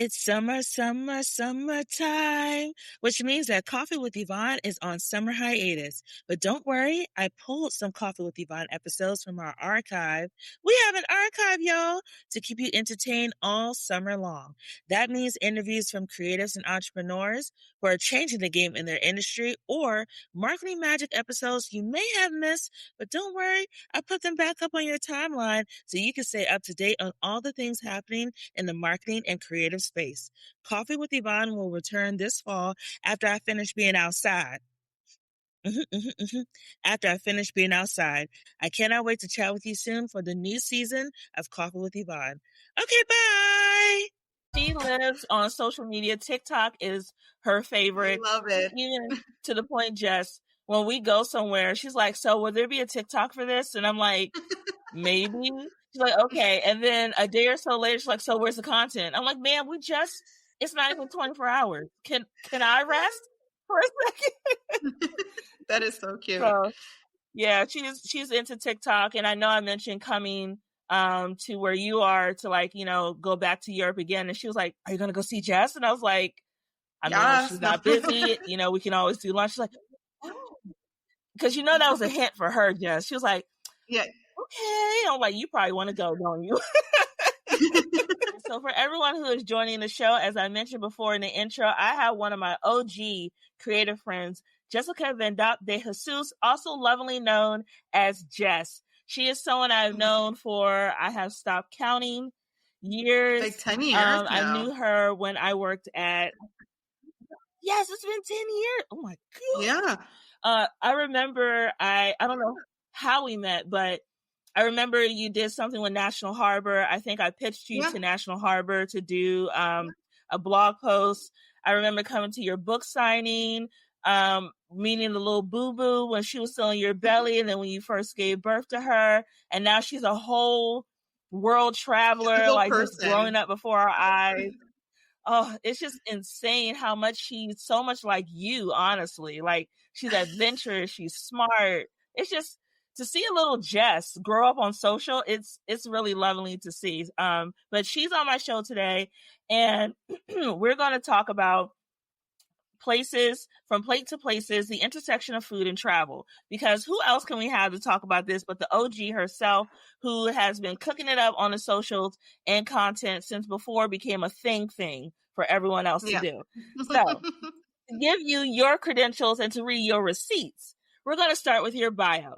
It's summer, summer, summertime, which means that Coffee with Yvonne is on summer hiatus. But don't worry, I pulled some Coffee with Yvonne episodes from our archive. We have an archive, y'all, to keep you entertained all summer long. That means interviews from creatives and entrepreneurs who are changing the game in their industry, or marketing magic episodes you may have missed. But don't worry, I put them back up on your timeline so you can stay up to date on all the things happening in the marketing and creative space. Coffee with Yvonne will return this fall after I finish being outside. After I finish being outside. I cannot wait to chat with you soon for the new season of Coffee with Yvonne. Okay, bye. She lives on social media. TikTok is her favorite. Love it. Even to the point, Jess, when we go somewhere, she's like, so will there be a TikTok for this? And I'm like, maybe. She's like, okay. And then a day or so later, she's like, so where's the content? I'm like, man, it's not even 24 hours. Can I rest for a second? That is so cute. So, yeah, she's into TikTok. And I know I mentioned coming to where you are to go back to Europe again. And she was like, are you going to go see Jess? And I was like, I mean, she's not busy. We can always do lunch. She's like, oh. Because that was a hint for her, Jess. She was like, yeah. Okay. I'm like, you probably want to go, don't you? So for everyone who is joining the show, as I mentioned before in the intro, I have one of my OG creative friends, Jessica DeJesus, also lovingly known as Jess. She is someone I've known for, I have stopped counting, years. Like 10 years now. I knew her when I worked at, yes, it's been 10 years. Oh my God. Yeah. I remember, I don't know how we met, but I remember you did something with National Harbor. I think I pitched you to National Harbor to do a blog post. I remember coming to your book signing, meeting the little boo-boo when she was still in your belly, and then when you first gave birth to her. And now she's a whole world traveler, just growing up before our eyes. Oh, it's just insane how much she's so much like you, honestly. Like, she's adventurous, she's smart. It's just, to see a little Jess grow up on social, it's really lovely to see. But she's on my show today, and we're going to talk about places, from plate to places, the intersection of food and travel. Because who else can we have to talk about this but the OG herself, who has been cooking it up on the socials and content since before it became a thing for everyone else to do. So, to give you your credentials and to read your receipts, we're going to start with your bio.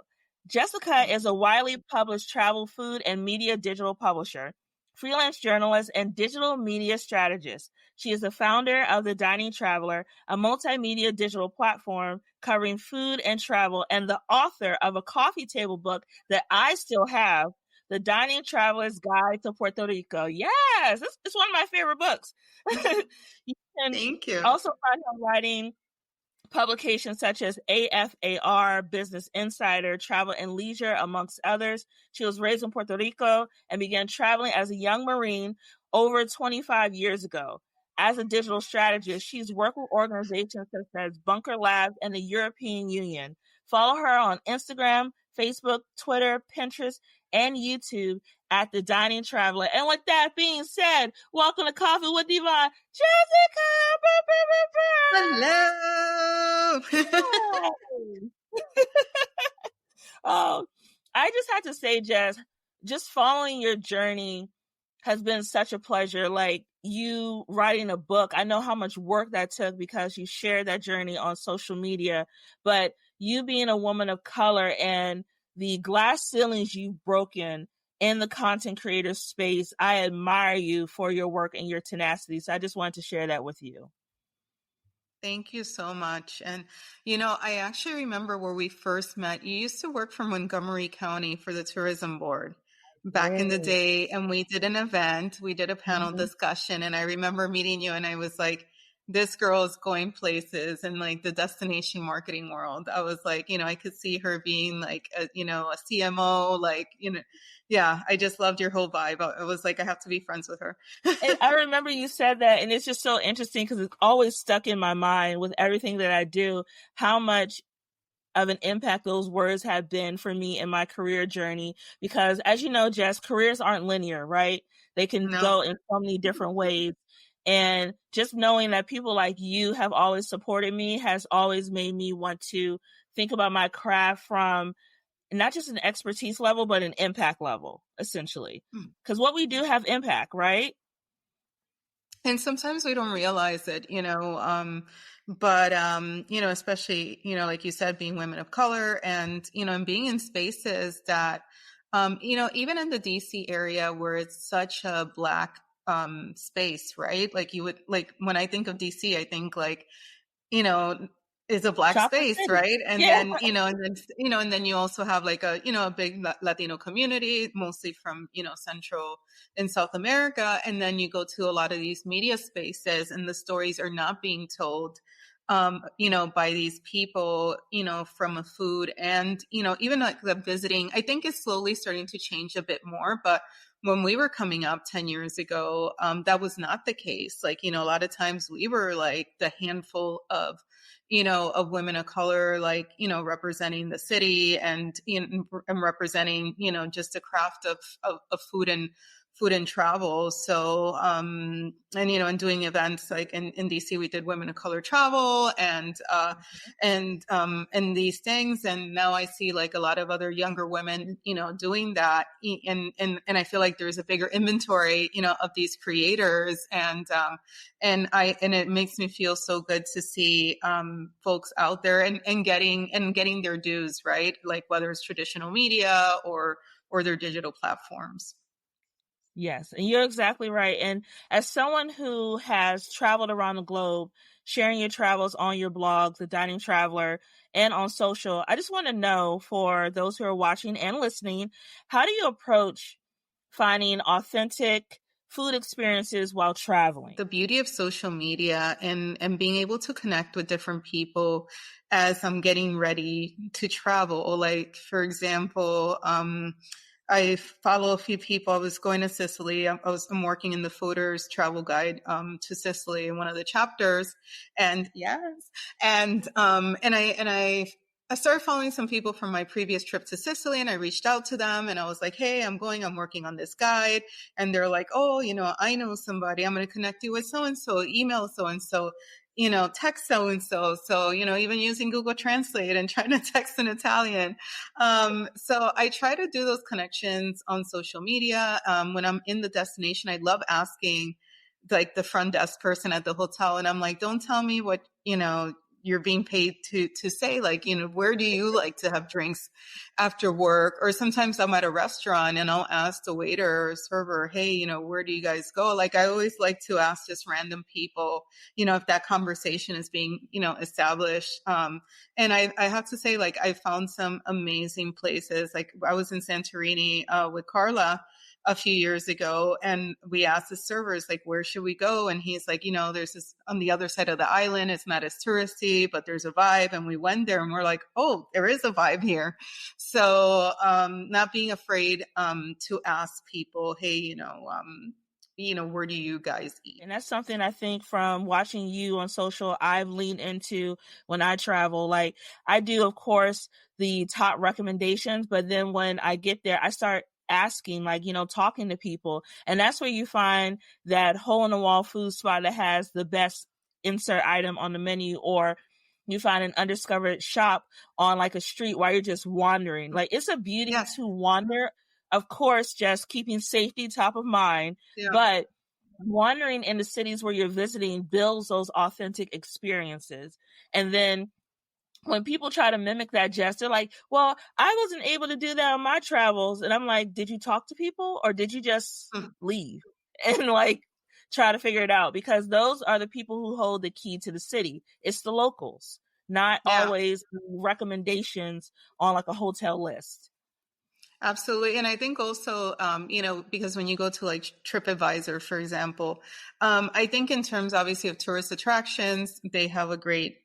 Jessica is a widely published travel, food, and media digital publisher, freelance journalist, and digital media strategist. She is the founder of The Dining Traveler, a multimedia digital platform covering food and travel, and the author of a coffee table book that I still have, The Dining Traveler's Guide to Puerto Rico. Yes, it's one of my favorite books. Thank you. Also find her writing publications such as AFAR, Business Insider, Travel and Leisure, amongst others. She was raised in Puerto Rico and began traveling as a young Marine over 25 years ago. As a digital strategist, she's worked with organizations such as Bunker Labs and the European Union. Follow her on Instagram, Facebook, Twitter, Pinterest, and YouTube at The Dining Traveler. And with that being said, welcome to Coffee with Yvonne, Jessica! Hello! Oh, I just had to say, Jess, just following your journey has been such a pleasure. Like, you writing a book, I know how much work that took because you shared that journey on social media, but you being a woman of color and the glass ceilings you've broken in the content creator space, I admire you for your work and your tenacity. So I just wanted to share that with you. Thank you so much. And, I actually remember where we first met. You used to work for Montgomery County for the Tourism Board back in the day. And we did an event. We did a panel discussion. And I remember meeting you and I was like, this girl is going places in like the destination marketing world. I was like, I could see her being like, a CMO, I just loved your whole vibe. I was like, I have to be friends with her. And I remember you said that, and it's just so interesting because it's always stuck in my mind with everything that I do, how much of an impact those words have been for me in my career journey. Because as you know, Jess, careers aren't linear, right? They can go in so many different ways. And just knowing that people like you have always supported me has always made me want to think about my craft from not just an expertise level, but an impact level, essentially. Because what we do have impact, right? And sometimes we don't realize it, but, especially, like you said, being women of color and, and being in spaces that, even in the DC area where it's such a Black space, right? Like like when I think of DC, I think like, you know, is a Black Chocolate space, City. right? And Yeah. then, and then you also have like a big Latino community, mostly from, Central and South America. And then you go to a lot of these media spaces and the stories are not being told, by these people, from a food and, even like the visiting, I think it's slowly starting to change a bit more, but when we were coming up 10 years ago, that was not the case. Like, a lot of times we were like the handful of women of color, like, representing the city and, and representing, just the craft of food and travel. So, and doing events like in DC, we did women of color travel and these things. And now I see like a lot of other younger women, doing that. And I feel like there's a bigger inventory, of these creators. And it makes me feel so good to see, folks out there and getting their dues, right? Like whether it's traditional media or their digital platforms. Yes, and you're exactly right. And as someone who has traveled around the globe, sharing your travels on your blog, The Dining Traveler, and on social, I just want to know for those who are watching and listening, how do you approach finding authentic food experiences while traveling? The beauty of social media and being able to connect with different people as I'm getting ready to travel. Like, for example, I follow a few people. I was going to Sicily. I'm working in the Fooders travel guide to Sicily in one of the chapters, and yes, and I started following some people from my previous trip to Sicily, and I reached out to them, and I was like, "Hey, I'm working on this guide," and they're like, "Oh, I know somebody. I'm going to connect you with so and so. Email so and so." Text so and so. So, even using Google Translate and trying to text in Italian. So I try to do those connections on social media. When I'm in the destination, I love asking like the front desk person at the hotel. And I'm like, don't tell me what, you're being paid to say, like, where do you like to have drinks after work? Or sometimes I'm at a restaurant and I'll ask the waiter or server, hey, where do you guys go? Like, I always like to ask just random people, if that conversation is being, established. And I have to say, like, I found some amazing places. Like, I was in Santorini with Carla a few years ago, and we asked the servers, like, where should we go? And he's like, there's this on the other side of the island. It's not as touristy, but there's a vibe. And we went there and we're like, oh, there is a vibe here. So not being afraid to ask people, hey, where do you guys eat? And that's something I think from watching you on social, I've leaned into when I travel. Like, I do, of course, the top recommendations, but then when I get there, I start asking, like, talking to people. And that's where you find that hole in the wall food spot that has the best insert item on the menu, or you find an undiscovered shop on like a street while you're just wandering. Like, it's a beauty to wander. Of course, just keeping safety top of mind, but wandering in the cities where you're visiting builds those authentic experiences. And then when people try to mimic that gesture, like, well, I wasn't able to do that on my travels. And I'm like, did you talk to people or did you just leave and like try to figure it out? Because those are the people who hold the key to the city. It's the locals, not always recommendations on like a hotel list. Absolutely. And I think also, because when you go to like TripAdvisor, for example, I think in terms obviously of tourist attractions, they have a great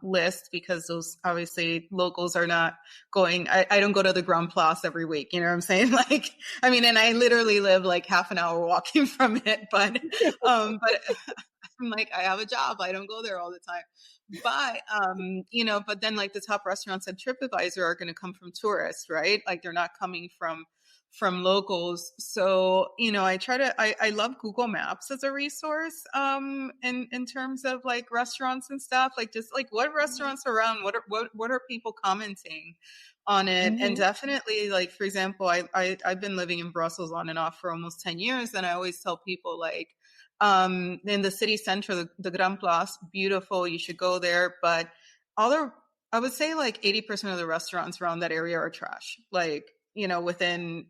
list because those obviously locals are not going. I don't go to the Grand Place every week. You know what I'm saying? Like, I mean, and I literally live like half an hour walking from it, but I'm like, I have a job. I don't go there all the time. But, but then like the top restaurants at TripAdvisor are going to come from tourists, right? Like they're not coming from from locals. So, I love Google Maps as a resource, in terms of like restaurants and stuff, like just like what restaurants are around, what are people commenting on it. And Mm-hmm. definitely, like, for example, I've been living in Brussels on and off for almost 10 years. And I always tell people like, in the city center, the Grand Place, beautiful, you should go there. But I would say like 80% of the restaurants around that area are trash. Like, within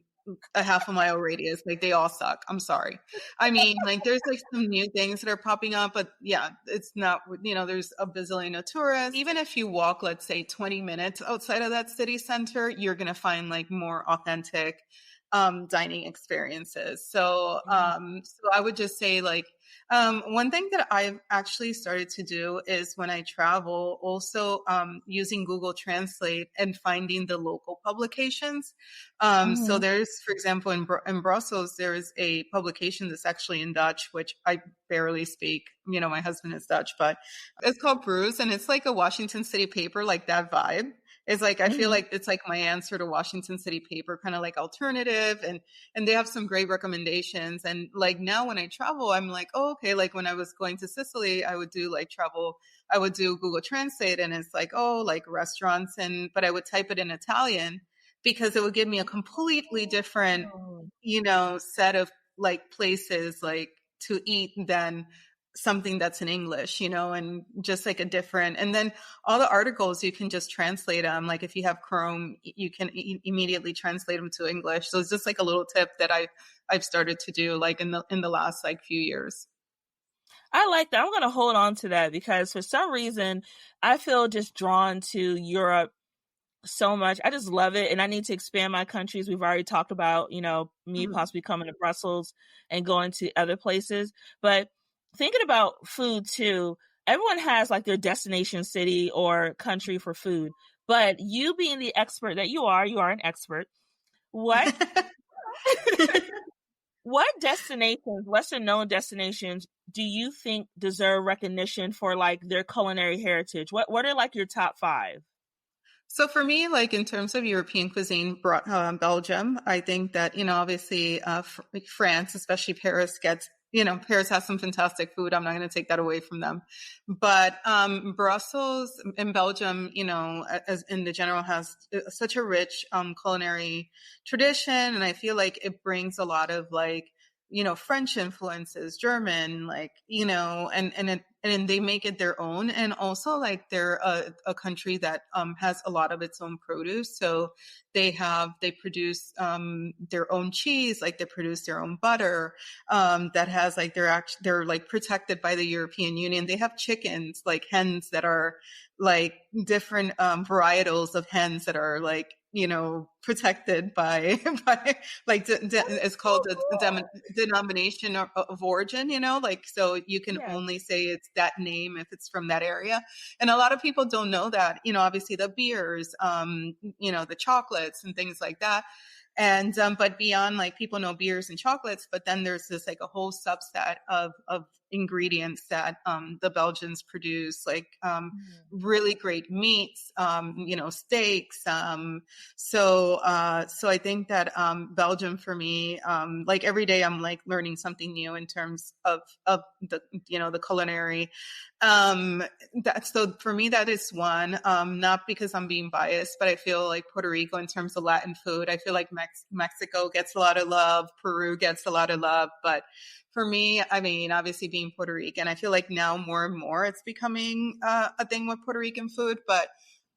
a half a mile radius, like they all suck. I'm sorry. I mean, like there's like some new things that are popping up, but yeah, it's not, there's a bazillion of tourists. Even if you walk, let's say 20 minutes outside of that city center, you're going to find like more authentic dining experiences. So, so I would just say like, one thing that I've actually started to do is when I travel, also using Google Translate and finding the local publications. So Mm-hmm. there's, for example, in Brussels, there is a publication that's actually in Dutch, which I barely speak. My husband is Dutch, but it's called Bruce, and it's like a Washington City paper, like that vibe. It's like, I feel Mm-hmm. like it's like my answer to Washington City paper, kind of like alternative. And they have some great recommendations. And like now when I travel, I'm like, oh, okay. Like when I was going to Sicily, I would do Google Translate, and it's like, oh, like restaurants. But I would type it in Italian because it would give me a completely different, Oh. set of like places like to eat than something that's in English, and just like a different, and then all the articles, you can just translate them. Like if you have Chrome, you can immediately translate them to English. So it's just like a little tip that I've started to do like in the last like few years. I like that. I'm going to hold on to that because for some reason I feel just drawn to Europe so much. I just love it. And I need to expand my countries. We've already talked about, me Mhm. possibly coming to Brussels and going to other places. But thinking about food too, everyone has like their destination city or country for food. But you being the expert that you are an expert. What what destinations, lesser known destinations, do you think deserve recognition for like their culinary heritage? What are like your top five? So for me, like in terms of European cuisine, Belgium, I think that, obviously, France, especially Paris Paris has some fantastic food. I'm not going to take that away from them. But, Brussels and Belgium, as in the general has such a rich, culinary tradition. And I feel like it brings a lot of like, French influences, German, like, and they make it their own. And also like they're a country that has a lot of its own produce. So they produce their own cheese, like they produce their own butter, that has like they're like protected by the European Union. They have chickens, like hens that are like different varietals of hens that are like, protected by by like it's called a denomination of origin, like so you can Yeah. only say it's that name if it's from that area. And a lot of people don't know that, obviously the beers, the chocolates and things like that. And but beyond like people know beers and chocolates, but then there's this like a whole subset of ingredients that the Belgians produce, like really great meats, steaks. So I think that Belgium for me, like every day I'm like learning something new in terms of the the culinary. That's so for me that is one. Not because I'm being biased, but I feel like Puerto Rico in terms of Latin food. I feel like Mexico gets a lot of love, Peru gets a lot of love, but for me, I mean, obviously being Puerto Rican, I feel like now more and more it's becoming a thing with Puerto Rican food, but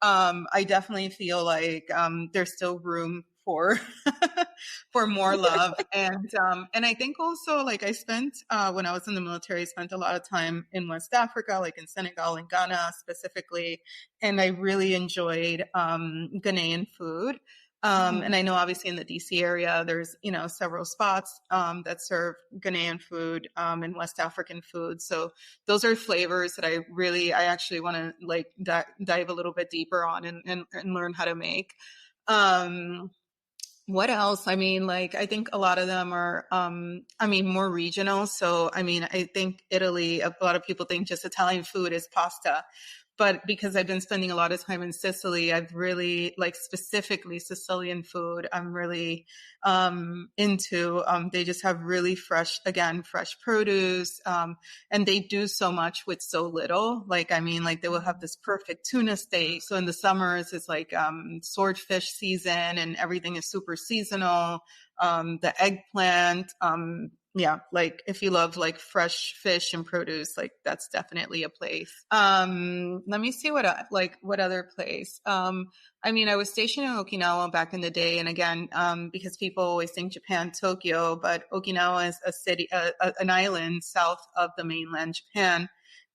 I definitely feel like there's still room for for more love. And I think also like I spent when I was in the military, I spent a lot of time in West Africa, like in Senegal and Ghana specifically, and I really enjoyed Ghanaian food. And I know obviously in the DC area, there's, several spots that serve Ghanaian food and West African food. So those are flavors that I actually want to like dive a little bit deeper on and learn how to make. Um, what else? I mean, like, I think a lot of them are, more regional. So, I mean, I think Italy, a lot of people think just Italian food is pasta, but because I've been spending a lot of time in Sicily, I've really like specifically Sicilian food. I'm really into. They just have really fresh produce, and they do so much with so little. Like, I mean, like they will have this perfect tuna steak. So in the summers, it's like swordfish season, and everything is super seasonal. The eggplant. Yeah, like if you love like fresh fish and produce, like that's definitely a place. Let me see what other place. I mean, I was stationed in Okinawa back in the day, and again, because people always think Japan, Tokyo, but Okinawa is a city, an island south of the mainland Japan,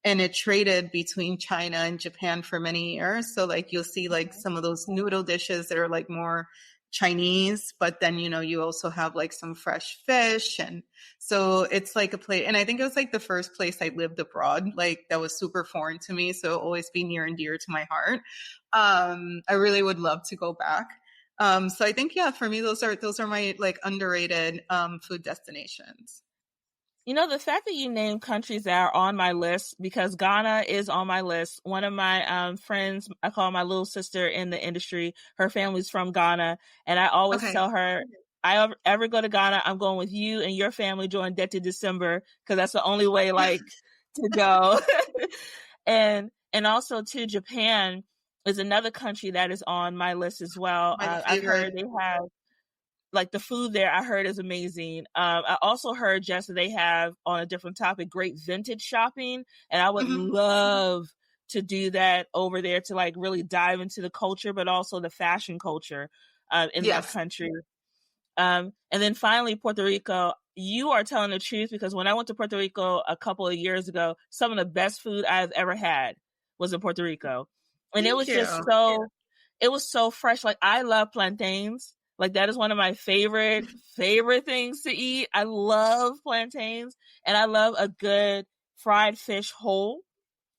and it traded between China and Japan for many years. So like you'll see like some of those noodle dishes that are like more Chinese, but then, you know, you also have like some fresh fish. And so it's like a place, and I think it was like the first place I lived abroad, like that was super foreign to me. So it'll always be near and dear to my heart. I really would love to go back. So I think, yeah, for me, those are my like underrated, food destinations. You know, the fact that you name countries that are on my list, because Ghana is on my list. One of my friends, I call my little sister in the industry, her family's from Ghana. And I always tell her, I ever go to Ghana, I'm going with you and your family during Dete December, because that's the only way like to go. and also too, Japan is another country that is on my list as well. I've heard they have like the food there, I heard is amazing. I also heard, Jess, that they have, on a different topic, great vintage shopping. And I would love to do that over there, to like really dive into the culture, but also the fashion culture in that country. And then finally, Puerto Rico. You are telling the truth, because when I went to Puerto Rico a couple of years ago, some of the best food I've ever had was in Puerto Rico. And it was just it was so fresh. Like, I love plantains. Like, that is one of my favorite things to eat. I love plantains, and I love a good fried fish whole.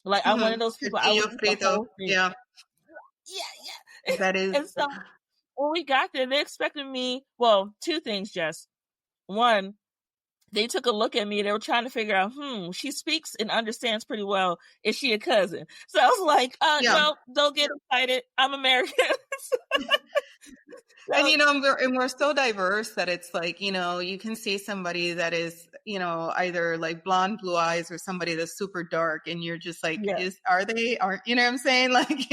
Like, I'm one of those people, I would eat the whole thing. Yeah. That is. And so when we got there, they expected me, well, two things, Jess. One, they took a look at me. They were trying to figure out, she speaks and understands pretty well. Is she a cousin? So I was like, no, don't get excited. I'm American. And, you know, and we're so diverse that it's like, you know, you can see somebody that is, you know, either like blonde, blue eyes, or somebody that's super dark. And you're just like, aren't, you know what I'm saying? Like,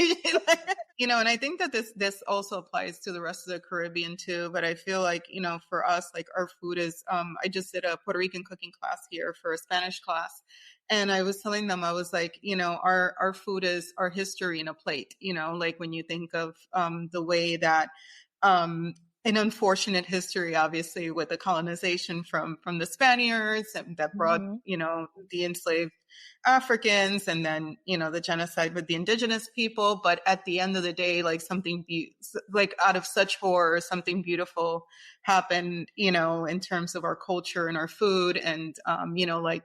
you know, and I think that this also applies to the rest of the Caribbean too. But I feel like, you know, for us, like our food is, I just did a Puerto Rican cooking class here for a Spanish class. And I was telling them, I was like, you know, our food is our history in a plate, you know, like when you think of the way that an unfortunate history, obviously, with the colonization from the Spaniards that brought, you know, the enslaved Africans, and then, you know, the genocide with the indigenous people. But at the end of the day, like like out of such horror, something beautiful happened, you know, in terms of our culture and our food, and, you know, like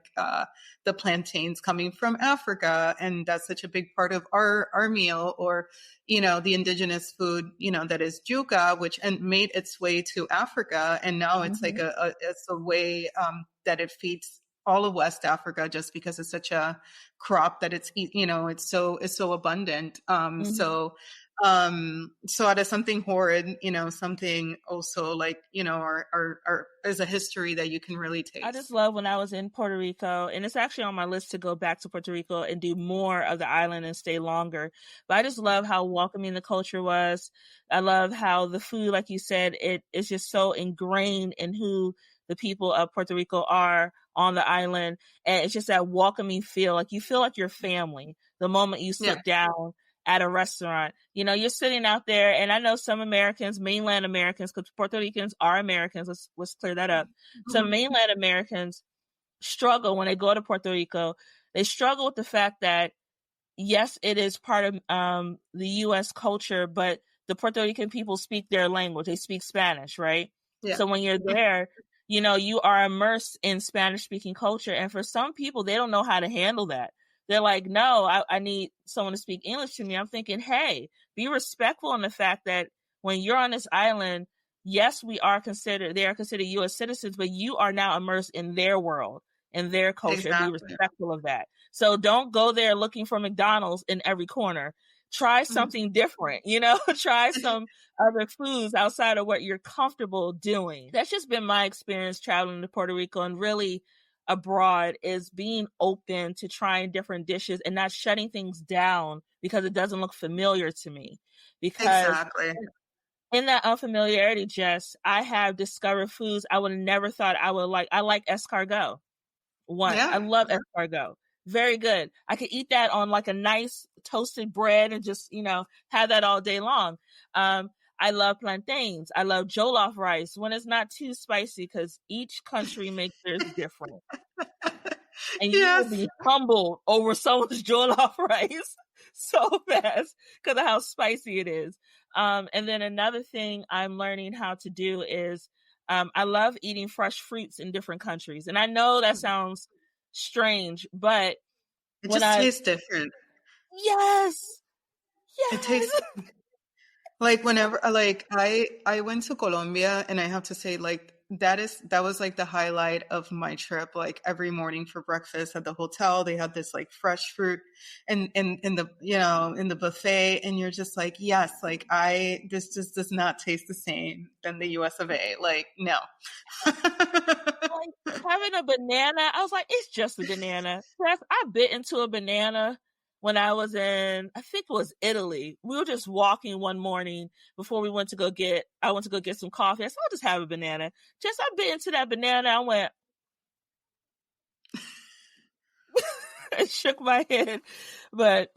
the plantains coming from Africa. And that's such a big part of our meal. Or, you know, the indigenous food, you know, that is yuca, which made its way to Africa. And now it's like it's a way that it feeds all of West Africa, just because it's such a crop that it's, you know, it's so abundant. So out of something horrid, you know, something also like, you know, our is a history that you can really taste. I just love when I was in Puerto Rico, and it's actually on my list to go back to Puerto Rico and do more of the island and stay longer. But I just love how welcoming the culture was. I love how the food, like you said, it is just so ingrained in who the people of Puerto Rico are on the island. And it's just that welcoming feel. Like, you feel like you're family the moment you sit down at a restaurant. You know, you're sitting out there, and I know some Americans, mainland Americans, because Puerto Ricans are Americans. Let's clear that up. Some mainland Americans struggle when they go to Puerto Rico. They struggle with the fact that, yes, it is part of the U.S. culture, but the Puerto Rican people speak their language. They speak Spanish, right? So when you're there, you know, you are immersed in Spanish-speaking culture. And for some people, they don't know how to handle that. They're like, no, I need someone to speak English to me. I'm thinking, hey, be respectful in the fact that when you're on this island, yes, they are considered U.S. citizens, but you are now immersed in their world, in their culture. Exactly. Be respectful of that. So don't go there looking for McDonald's in every corner. Try something different, try some other foods outside of what you're comfortable doing. That's just been my experience traveling to Puerto Rico and really abroad, is being open to trying different dishes and not shutting things down because it doesn't look familiar to me. Because Exactly. in that unfamiliarity, Jess, I have discovered foods I would have never thought I would like. I like escargot. I Yeah. love escargot. Very good. I could eat that on like a nice toasted bread and just, have that all day long. I love plantains. I love jollof rice when it's not too spicy, because each country makes theirs different. And you will Yes. be humbled over someone's jollof rice so fast because of how spicy it is. And then another thing I'm learning how to do is I love eating fresh fruits in different countries. And I know that sounds strange, but It when just tastes different. yes, It yes. tastes like whenever I went to Colombia, and I have to say, like, that was like the highlight of my trip. Like every morning for breakfast at the hotel, they had this like fresh fruit and in the in the buffet, and you're just like, yes, like this just does not taste the same than the US of A. Like, no. Like having a banana, I was like, it's just a banana. Yes, I bit into a banana when I was in, I think it was Italy. We were just walking one morning before I went to go get some coffee. I said, I'll just have a banana. Just, I bit into that banana. I went, I shook my head. But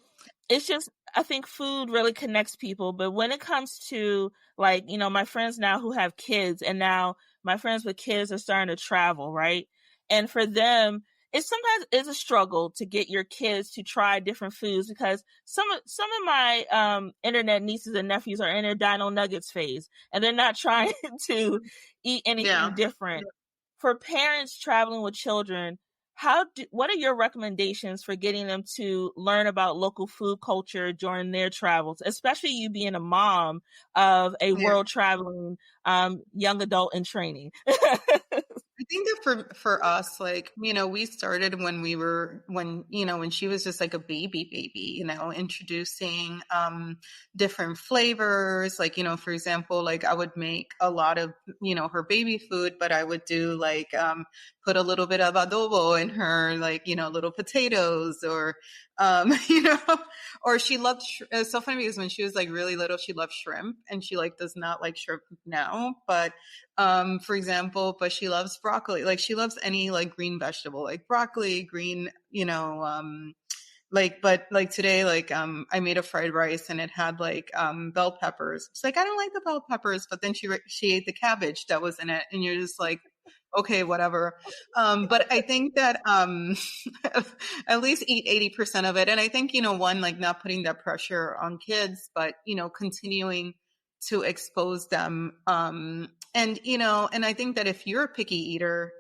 it's just, I think food really connects people. But when it comes to like, my friends now who have kids, and now my friends with kids are starting to travel, right? And for them, sometimes it's a struggle to get your kids to try different foods, because some of my internet nieces and nephews are in their dino nuggets phase, and they're not trying to eat anything different. For parents traveling with children, what are your recommendations for getting them to learn about local food culture during their travels, especially you being a mom of a world traveling young adult in training? I think that for us, like, we started when when she was just like a baby, introducing different flavors. Like, for example, like I would make a lot of, her baby food, but I would do like put a little bit of adobo in her, like, little potatoes, or or she loved it's so funny because when she was like really little, she loved shrimp, and she like does not like shrimp now, but for example, but she loves broccoli. Like she loves any like green vegetable, like broccoli, green, but like today, like, I made a fried rice and it had like, bell peppers. It's like, I don't like the bell peppers, but then she ate the cabbage that was in it, and you're just like, okay, whatever. But I think that, at least eat 80% of it. And I think, one, like not putting that pressure on kids, but, continuing to expose them. And I think that if you're a picky eater,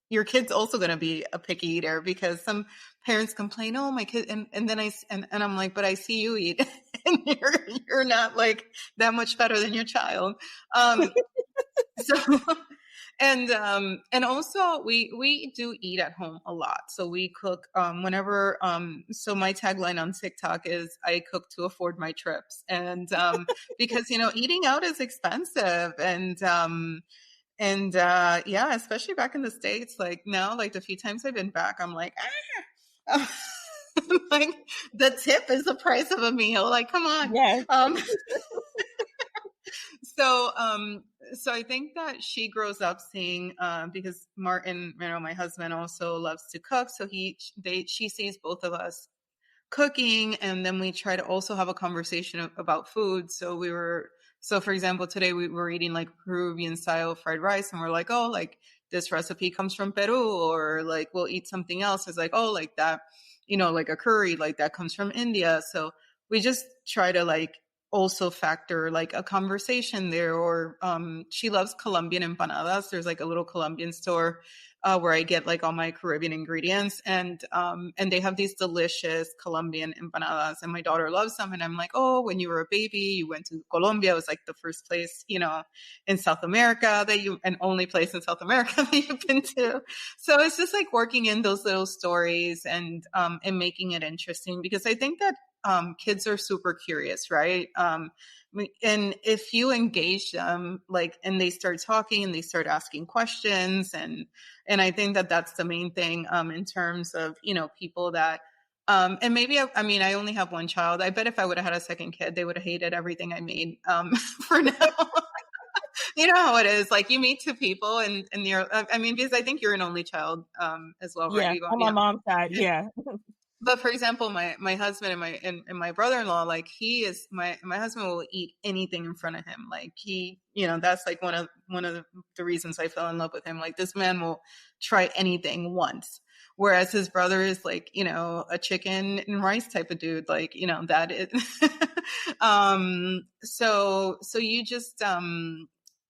your kid's also going to be a picky eater, because some parents complain, oh, my kid. And then and I'm like, but I see you eat and you're not like that much better than your child. So, and also we do eat at home a lot. So we cook, whenever, so my tagline on TikTok is I cook to afford my trips. And, because, eating out is expensive, and yeah, especially back in the States, like now, like the few times I've been back, I'm like, like the tip is the price of a meal. Like, come on. Yes. So I think that she grows up seeing, because Martin, my husband, also loves to cook. So she sees both of us cooking, and then we try to also have a conversation about food. So for example, today we were eating like Peruvian style fried rice, and we're like, oh, like this recipe comes from Peru, or like we'll eat something else. It's like, oh, like that, like a curry, like that comes from India. So we just try to like also factor like a conversation there. Or she loves Colombian empanadas. There's like a little Colombian store where I get like all my Caribbean ingredients, and they have these delicious Colombian empanadas, and my daughter loves them. And I'm like, oh, when you were a baby, you went to Colombia. It was like the first place, in South America and only place in South America that you've been to. So it's just like working in those little stories and making it interesting, because I think that kids are super curious, right? And if you engage them, like, and they start talking and they start asking questions, and I think that that's the main thing in terms of, people that, and maybe, I mean, I only have one child. I bet if I would have had a second kid, they would have hated everything I made for now. You know how it is. Like, you meet two people and you're, I mean, because I think you're an only child as well, right, Yeah, Yvonne? on my mom's side, yeah. But for example, my husband and my brother-in-law, like, he is my husband will eat anything in front of him. Like, he, that's like one of the reasons I fell in love with him. Like, this man will try anything once. Whereas his brother is like, a chicken and rice type of dude. Like, that is, so you just,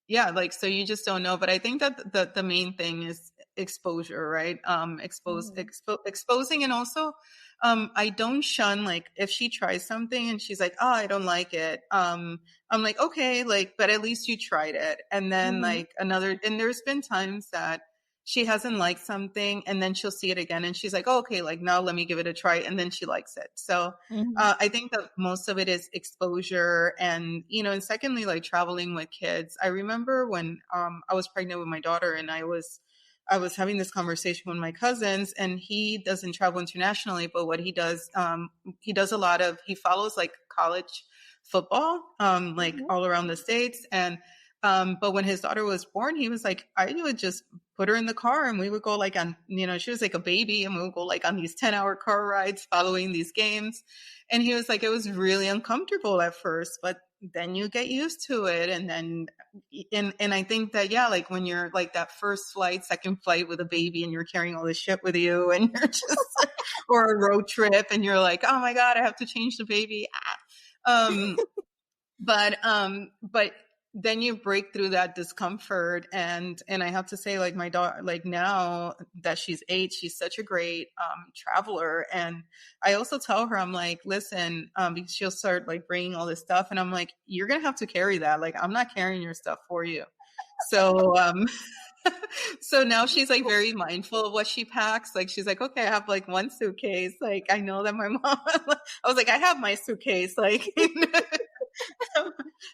yeah, like, so you just don't know. But I think that the main thing is exposure, right? Exposing. And also, I don't shun, like, if she tries something and she's like, oh, I don't like it. I'm like, okay, like, but at least you tried it. And then like and there's been times that she hasn't liked something, and then she'll see it again and she's like, oh, okay, like, now let me give it a try. And then she likes it. So I think that most of it is exposure. And, and secondly, like, traveling with kids. I remember when I was pregnant with my daughter, and I was having this conversation with my cousins, and he doesn't travel internationally, but what he does he follows like college football, like all around the States. And, but when his daughter was born, he was like, I would just put her in the car and we would go like on, she was like a baby, and we would go like on these 10-hour car rides following these games. And he was like, it was really uncomfortable at first, but then you get used to it. And then, and I think that, yeah, like, when you're like that first flight, second flight with a baby, and you're carrying all this shit with you, and you're just, or a road trip, and you're like, oh my God, I have to change the baby. But then you break through that discomfort. And I have to say, like, my daughter, like, now that she's 8, she's such a great traveler. And I also tell her, I'm like, listen, because she'll start like bringing all this stuff, and I'm like, you're gonna have to carry that. Like, I'm not carrying your stuff for you. So so now she's like very mindful of what she packs. Like, she's like, okay, I have like one suitcase. Like, I know that my mom, I was like, I have my suitcase. Like, I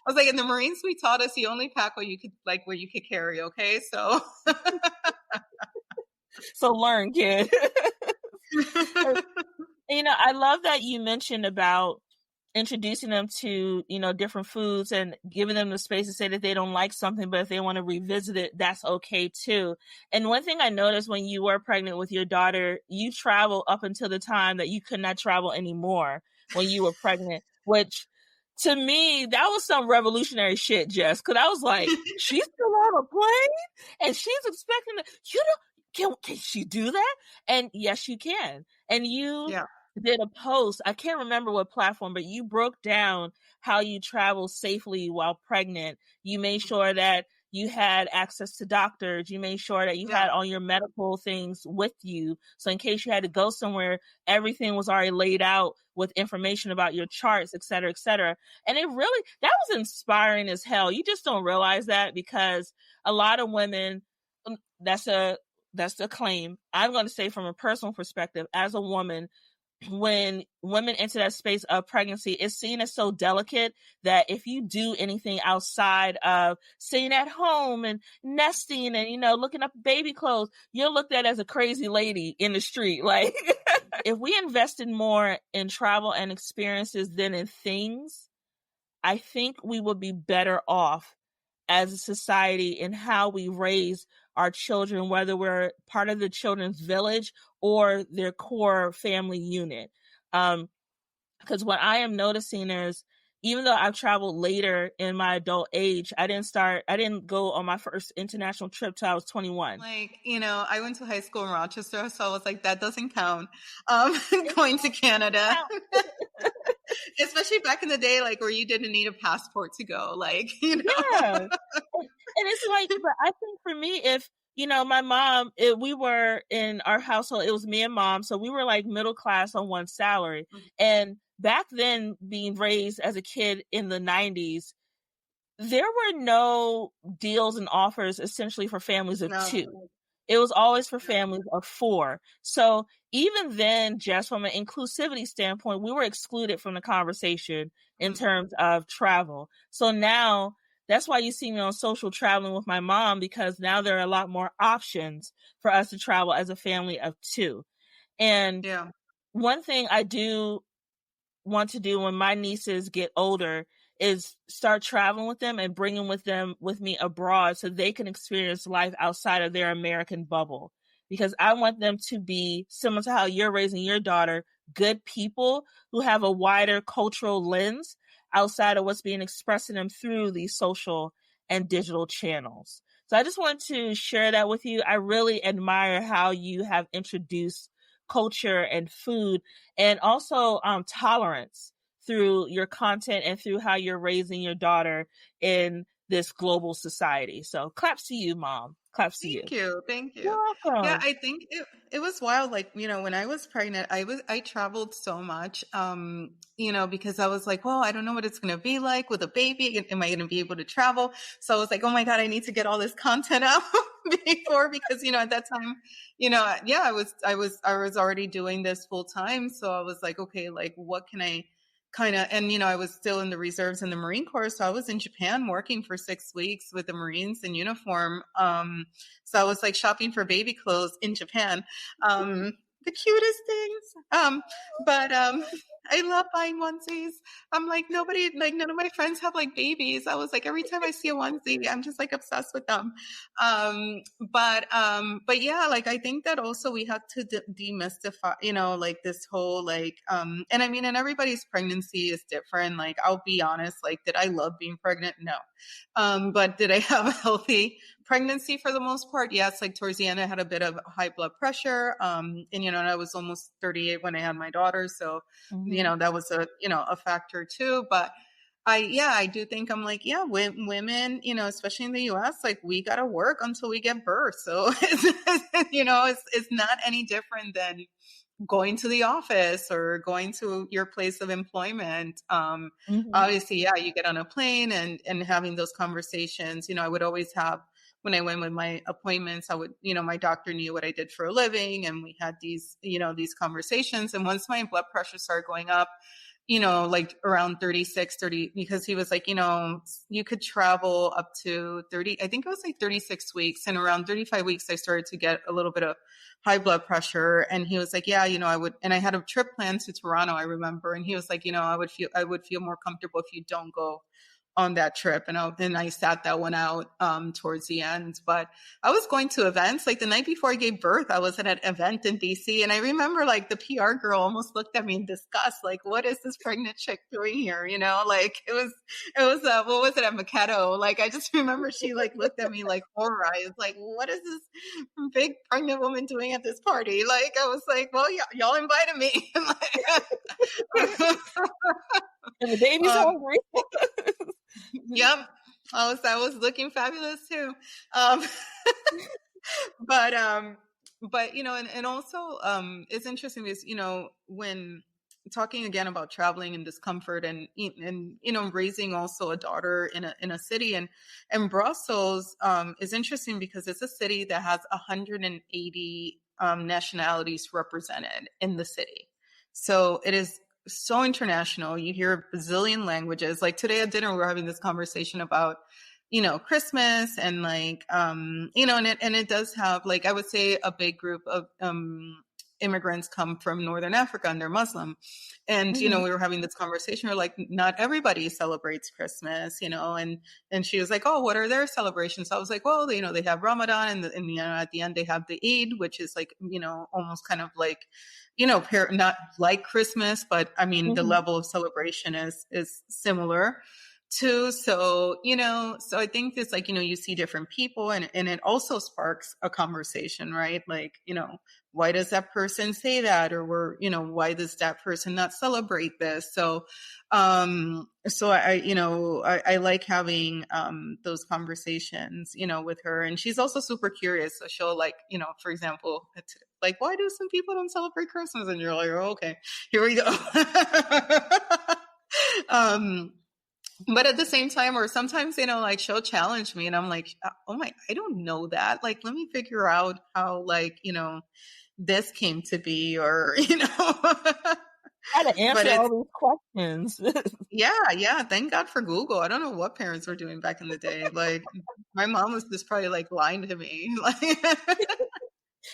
was like, in the Marines, we taught us you only pack what you could carry. Okay. So, So learn, kid. I love that you mentioned about introducing them to, different foods and giving them the space to say that they don't like something, but if they want to revisit it, that's okay too. And one thing I noticed when you were pregnant with your daughter, you traveled up until the time that you could not travel anymore when you were pregnant, which to me, that was some revolutionary shit, Jess, because I was like, she's still on a plane and she's expecting can she do that? And yes, you can. And you did a post, I can't remember what platform, but you broke down how you travel safely while pregnant. You made sure that you had access to doctors. You made sure that you had all your medical things with you. So in case you had to go somewhere, everything was already laid out with information about your charts, et cetera, et cetera. And that was inspiring as hell. You just don't realize that, because a lot of women, that's the claim. I'm going to say, from a personal perspective, as a woman, when women enter that space of pregnancy, it's seen as so delicate that if you do anything outside of staying at home and nesting and, looking up baby clothes, you're looked at as a crazy lady in the street. Like, if we invested more in travel and experiences than in things, I think we would be better off as a society in how we raise our children, whether we're part of the children's village or their core family unit. Because what I am noticing is, even though I've traveled later in my adult age, I didn't go on my first international trip till I was 21. Like, I went to high school in Rochester, so I was like, that doesn't count. Going to Canada. Especially back in the day, like, where you didn't need a passport to go, like, Yeah. And it's like, but I think for me, if my mom, we were in our household, it was me and mom. So we were like middle class on one salary. And back then, being raised as a kid in the 90s, there were no deals and offers essentially for families of No. two. It was always for families of four. So even then, just from an inclusivity standpoint, we were excluded from the conversation in terms of travel. So now that's why you see me on social traveling with my mom, because now there are a lot more options for us to travel as a family of two. And one thing I do want to do when my nieces get older is start traveling with them and bringing with me abroad so they can experience life outside of their American bubble. Because I want them to be similar to how you're raising your daughter, good people who have a wider cultural lens outside of what's being expressed to them through these social and digital channels. So I just want to share that with you. I really admire how you have introduced culture and food, and also tolerance through your content and through how you're raising your daughter in this global society. So claps to you, Mom. Claps to you. Thank you. You're welcome. Yeah, I think it was wild. Like, when I was pregnant, I traveled so much, because I was like, well, I don't know what it's going to be like with a baby. Am I going to be able to travel? So I was like, oh my God, I need to get all this content out before, because, at that time, I was already doing this full time. So I was like, okay, like, what can I and I was still in the reserves in the Marine Corps. So I was in Japan working for 6 weeks with the Marines in uniform. So I was like shopping for baby clothes in Japan. The cutest things. But I love buying onesies. I'm like, none of my friends have like babies. I was like, every time I see a onesie, I'm just like obsessed with them. But yeah, like, I think that also we have to demystify, like this whole, like, and I mean, and everybody's pregnancy is different. Like, I'll be honest, like, did I love being pregnant? No. But did I have a healthy pregnancy for the most part? Yes. Like, towards the end, I had a bit of high blood pressure. And, and I was almost 38 when I had my daughter. So, that was a factor too. But I do think I'm like, women, especially in the US, like, we got to work until we get birth. So, it's not any different than going to the office or going to your place of employment. Obviously, you get on a plane and having those conversations. I would always have, when I went with my appointments, I would, my doctor knew what I did for a living, and we had these conversations. And once my blood pressure started going up, like around 36, 30, because he was like, you could travel up to 30, I think it was like 36 weeks. And around 35 weeks, I started to get a little bit of high blood pressure. And he was like, yeah, I would, and I had a trip planned to Toronto, I remember. And he was like, I would feel more comfortable if you don't go on that trip. And I sat that one out towards the end. But I was going to events. Like, the night before I gave birth, I was at an event in DC. And I remember, like, the PR girl almost looked at me in disgust, like, what is this pregnant chick doing here? Like, it was what was it, at Mikado? Like, I just remember she, like, looked at me like horror eyes, like, what is this big pregnant woman doing at this party? Like, I was like, well, y'all invited me. And the baby's hungry. Yep. I was looking fabulous too. But and also it's interesting because when talking again about traveling and discomfort and raising also a daughter in a city, and Brussels is interesting because it's a city that has 180 nationalities represented in the city. So it is so international. You hear a bazillion languages. Like, today at dinner, we were having this conversation about, Christmas, and like, and it does have, like, I would say a big group of immigrants come from Northern Africa, and they're Muslim. And, we were having this conversation. We're like, not everybody celebrates Christmas, and she was like, oh, what are their celebrations? So I was like, well, they have Ramadan, and at the end they have the Eid, which is like, almost kind of like, not like Christmas, but I mean, the level of celebration is similar. too. So, so I think it's like, you see different people, and it also sparks a conversation, right? Like, why does that person say that? Or why does that person not celebrate this? So, I like having, those conversations, with her. And she's also super curious. So she'll like, for example, like, why do some people don't celebrate Christmas? And you're like, oh, okay, here we go. But at the same time, or sometimes, like she'll challenge me and I'm like, oh my, I don't know that. Like, let me figure out how, like, this came to be, or, How to but answer it's, all these questions. yeah. Thank God for Google. I don't know what parents were doing back in the day. Like, my mom was just probably like lying to me. Like,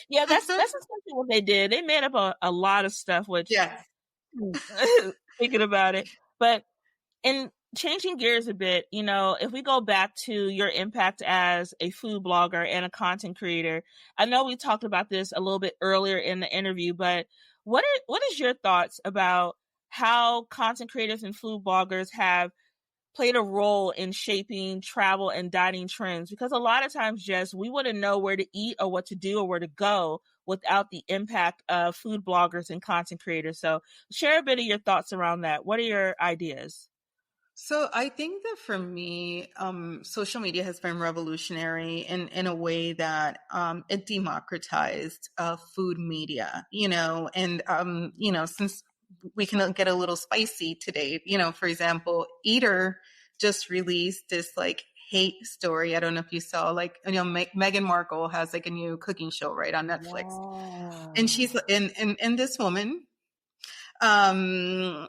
Yeah, that's essentially what they did. They made up a lot of stuff, which yeah. thinking about it. But in changing gears a bit, if we go back to your impact as a food blogger and a content creator, I know we talked about this a little bit earlier in the interview, but what is your thoughts about how content creators and food bloggers have played a role in shaping travel and dining trends? Because a lot of times, Jess, we wouldn't know where to eat or what to do or where to go without the impact of food bloggers and content creators. So share a bit of your thoughts around that. What are your ideas? So I think that for me, social media has been revolutionary in a way that it democratized food media, and since we can get a little spicy today, for example, Eater just released this like hate story. I don't know if you saw, like, Meghan Markle has like a new cooking show right on Netflix, and she's and this woman, um,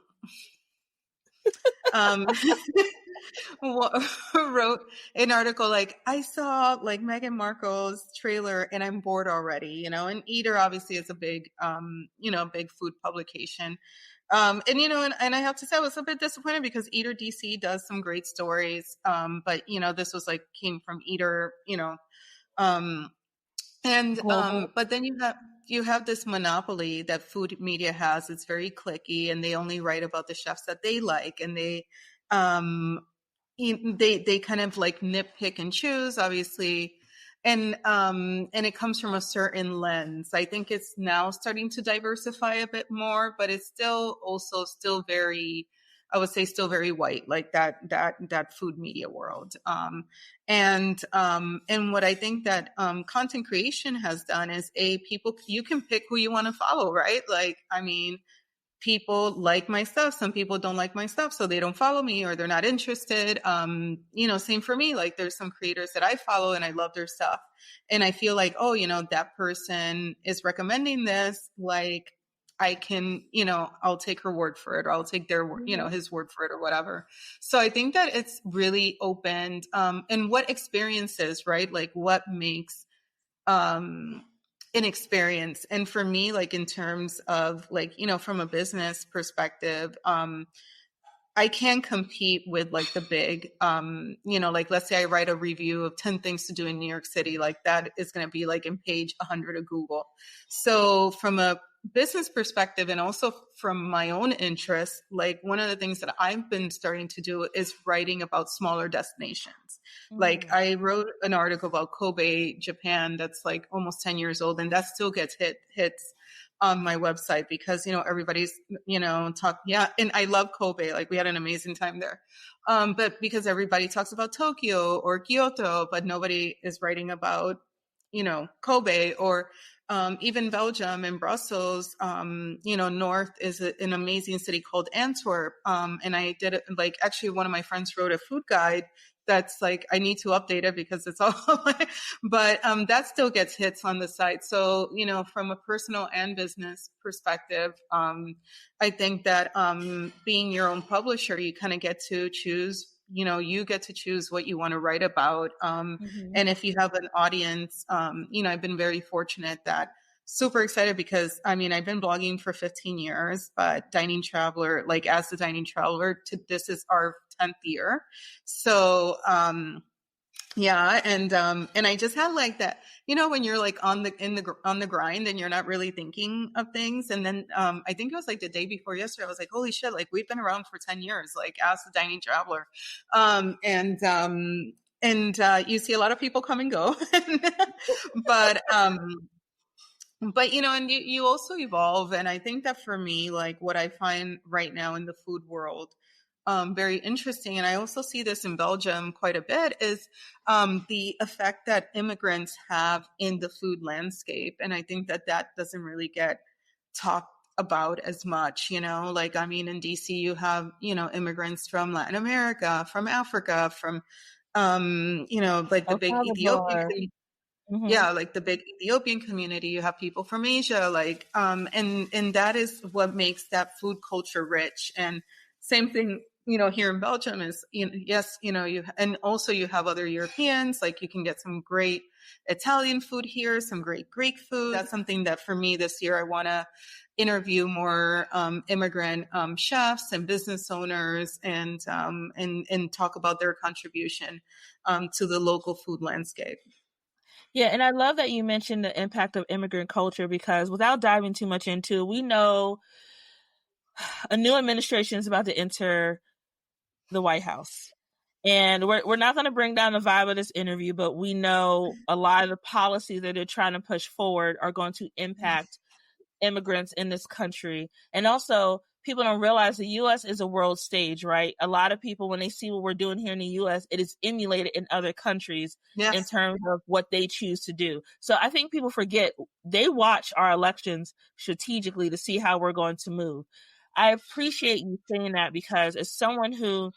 um, wrote an article like, I saw like Meghan Markle's trailer and I'm bored already, and Eater obviously is a big, big food publication. And I have to say I was a bit disappointed because Eater DC does some great stories. But this was like came from Eater, um, Global. but then you have this monopoly that food media has. It's very cliquey, and they only write about the chefs that they like, and um, they kind of like nitpick and choose, obviously, and it comes from a certain lens. I think it's now starting to diversify a bit more, but it's still very, I would say, still very white, like that food media world. And what I think that content creation has done is, people, you can pick who you want to follow, right? Like, I mean, people like my stuff. Some people don't like my stuff, so they don't follow me or they're not interested. Same for me. Like, there's some creators that I follow and I love their stuff. And I feel like, oh, that person is recommending this. Like, I can, I'll take her word for it, or I'll take their word, his word for it, or whatever. So I think that it's really opened, and what experiences, right? Like, what makes, an experience. And for me, like, in terms of like, from a business perspective, I can compete with like the big, like, let's say I write a review of 10 things to do in New York City, like that is going to be like in page 100 of Google. So from a business perspective, and also from my own interest, like, one of the things that I've been starting to do is writing about smaller destinations. Like, I wrote an article about Kobe, Japan, that's like almost 10 years old, and that still gets hits on my website because, everybody's, yeah. And I love Kobe. Like, we had an amazing time there. But because everybody talks about Tokyo or Kyoto, but nobody is writing about, Kobe, or even Belgium and Brussels. North is an amazing city called Antwerp. And I did it, like, actually one of my friends wrote a food guide that's like, I need to update it because it's all, but that still gets hits on the site. So, from a personal and business perspective, I think that being your own publisher, you kind of get to choose, you get to choose what you want to write about. And if you have an audience, I've been very fortunate that, super excited because, I've been blogging for 15 years, but Dining Traveler, like, as the Dining Traveler, this is our 10th year. So, Yeah. And I just had like that, you know, when you're like on the grind and you're not really thinking of things. And then, I think it was like the day before yesterday, I was like, holy shit, like we've been around for 10 years, like as the dining traveler. You see a lot of people come and go, but, you know, and you also evolve. And I think that for me, like what I find right now in the food world, very interesting, and I also see this in Belgium quite a bit, is the effect that immigrants have in the food landscape. And I think that that doesn't really get talked about as much, you know, like, I mean, in DC, you have, you know, immigrants from Latin America, from Africa, from, you know, like the El big Ethiopian Salvador. yeah, like the big Ethiopian community, you have people from Asia, like, and that is what makes that food culture rich. And same thing, you know, here in Belgium is, you know, yes, you know, and also you have other Europeans, like you can get some great Italian food here, some great Greek food. That's something that for me this year, I want to interview more immigrant chefs and business owners, and talk about their contribution to the local food landscape. Yeah, and I love that you mentioned the impact of immigrant culture, because without diving too much into it, we know a new administration is about to enter the White House. And we're not going to bring down the vibe of this interview, but we know a lot of the policies that they're trying to push forward are going to impact immigrants in this country. And also, people don't realize the U.S. is a world stage, right? A lot of people, when they see what we're doing here in the U.S., it is emulated in other countries in Yes. terms of what they choose to do. So I think people forget they watch our elections strategically to see how we're going to move. I appreciate you saying that, because as someone who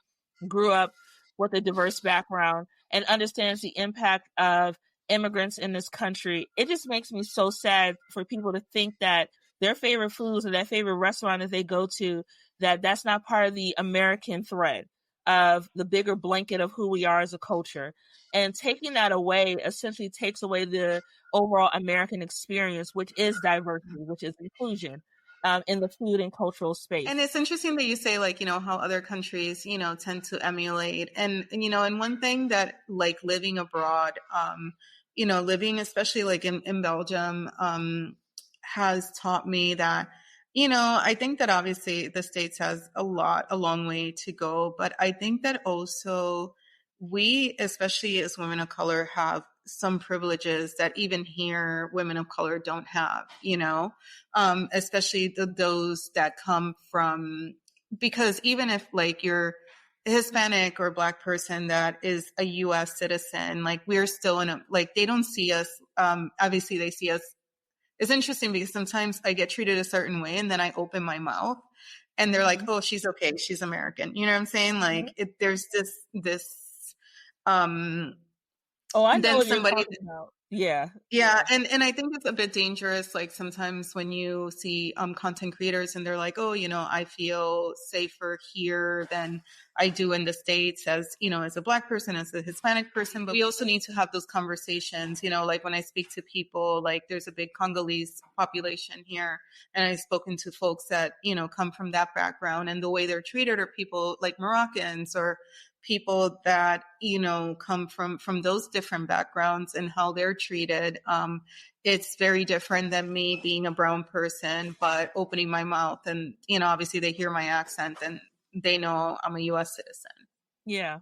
grew up with a diverse background and understands the impact of immigrants in this country, it just makes me so sad for people to think that their favorite foods or their favorite restaurant that they go to, that's not part of the American thread of the bigger blanket of who we are as a culture. And taking that away essentially takes away the overall American experience, which is diversity, which is inclusion. In the food and cultural space. And it's interesting that you say, like, you know, how other countries, you know, tend to emulate. And you know, and one thing that, like, living abroad, you know, living especially like in Belgium, has taught me that, you know, I think that obviously the States has a long way to go. But I think that also we, especially as women of color, have some privileges that even here women of color don't have, you know, especially those that come from, because even if like you're a Hispanic or Black person that is a US citizen, like we're still in a, like they don't see us, obviously they see us. It's interesting because sometimes I get treated a certain way and then I open my mouth and they're like, oh, she's okay, she's American. You know what I'm saying? Like there's this, oh, I know then what you're somebody, talking about. Yeah. yeah, and I think it's a bit dangerous. Like sometimes when you see content creators and they're like, oh, you know, I feel safer here than I do in the States, as you know, as a Black person, as a Hispanic person. But we also need to have those conversations. You know, like when I speak to people, like there's a big Congolese population here, and I've spoken to folks that, you know, come from that background, and the way they're treated are people like Moroccans or people that, you know, come from those different backgrounds, and how they're treated. It's very different than me being a brown person but opening my mouth, and you know, obviously they hear my accent and they know I'm a US citizen. Yeah.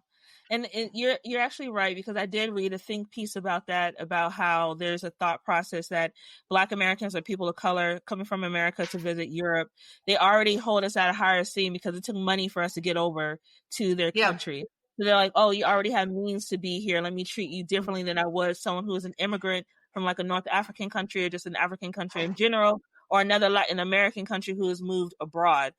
And you're actually right, because I did read a think piece about that, about how there's a thought process that Black Americans or people of color coming from America to visit Europe, they already hold us at a higher esteem because it took money for us to get over to their country. So they're like, oh, you already have means to be here. Let me treat you differently than I would someone who is an immigrant from like a North African country or just an African country in general, or another Latin American country who has moved abroad.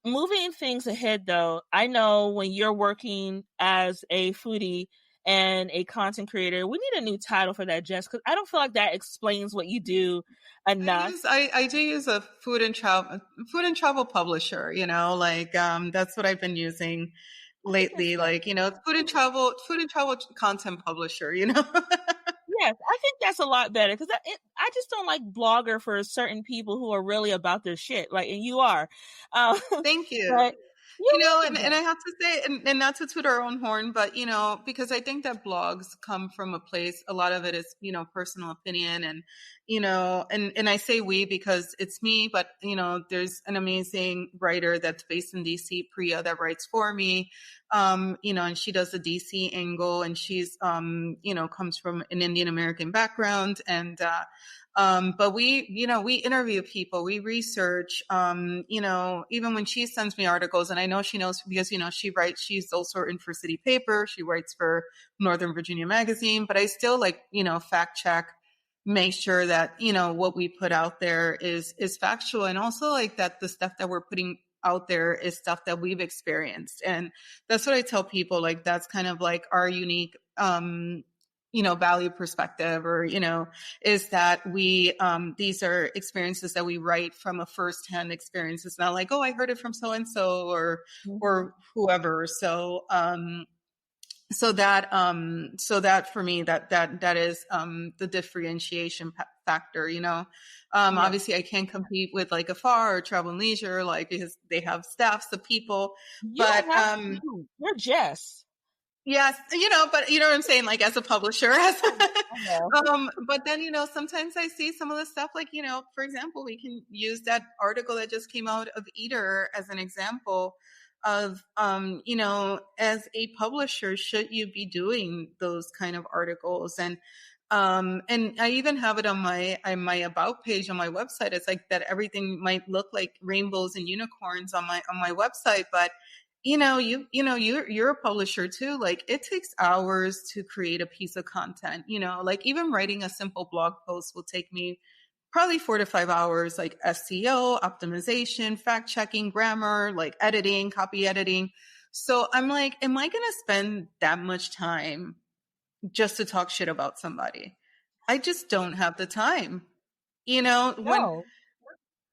Moving things ahead, though, I know when you're working as a foodie and a content creator, we need a new title for that, Jess, because I don't feel like that explains what you do enough. I do use a food and travel publisher, you know, like that's what I've been using lately, like, you know, food and travel content publisher, you know. Yes, I think that's a lot better, because I just don't like blogger for certain people who are really about their shit, like, and you are. Thank you. But You're And I welcome. have to say, and not to toot our own horn, but, because I think that blogs come from a place, a lot of it is, personal opinion and, and I say we because it's me, but, there's an amazing writer that's based in DC, Priya, that writes for me, and she does the DC angle and she's, comes from an Indian American background and, but we interview people, we research, even when she sends me articles and I know she knows because, she's also written for City Paper. She writes for Northern Virginia Magazine, but I still fact check, make sure that, what we put out there is factual. And also that the stuff that we're putting out there is stuff that we've experienced. And that's what I tell people, that's kind of our unique, value perspective or, is that we, these are experiences that we write from a firsthand experience. It's not like, oh, I heard it from so-and-so or whoever. So that for me, that is, the differentiation factor, obviously I can't compete with a FAR or Travel and Leisure, because they have staffs of people, You but, don't have to. You're Jess. yes, but you know what I'm saying, as a publisher, but then, sometimes I see some of the stuff, for example, we can use that article that just came out of Eater as an example of, as a publisher, should you be doing those kind of articles? And I even have it on my about page on my website. It's that everything might look like rainbows and unicorns on my website, but you're a publisher too. It takes hours to create a piece of content, even writing a simple blog post will take me probably 4 to 5 hours, SEO, optimization, fact checking, grammar, editing, copy editing. So I'm am I going to spend that much time just to talk shit about somebody? I just don't have the time. No.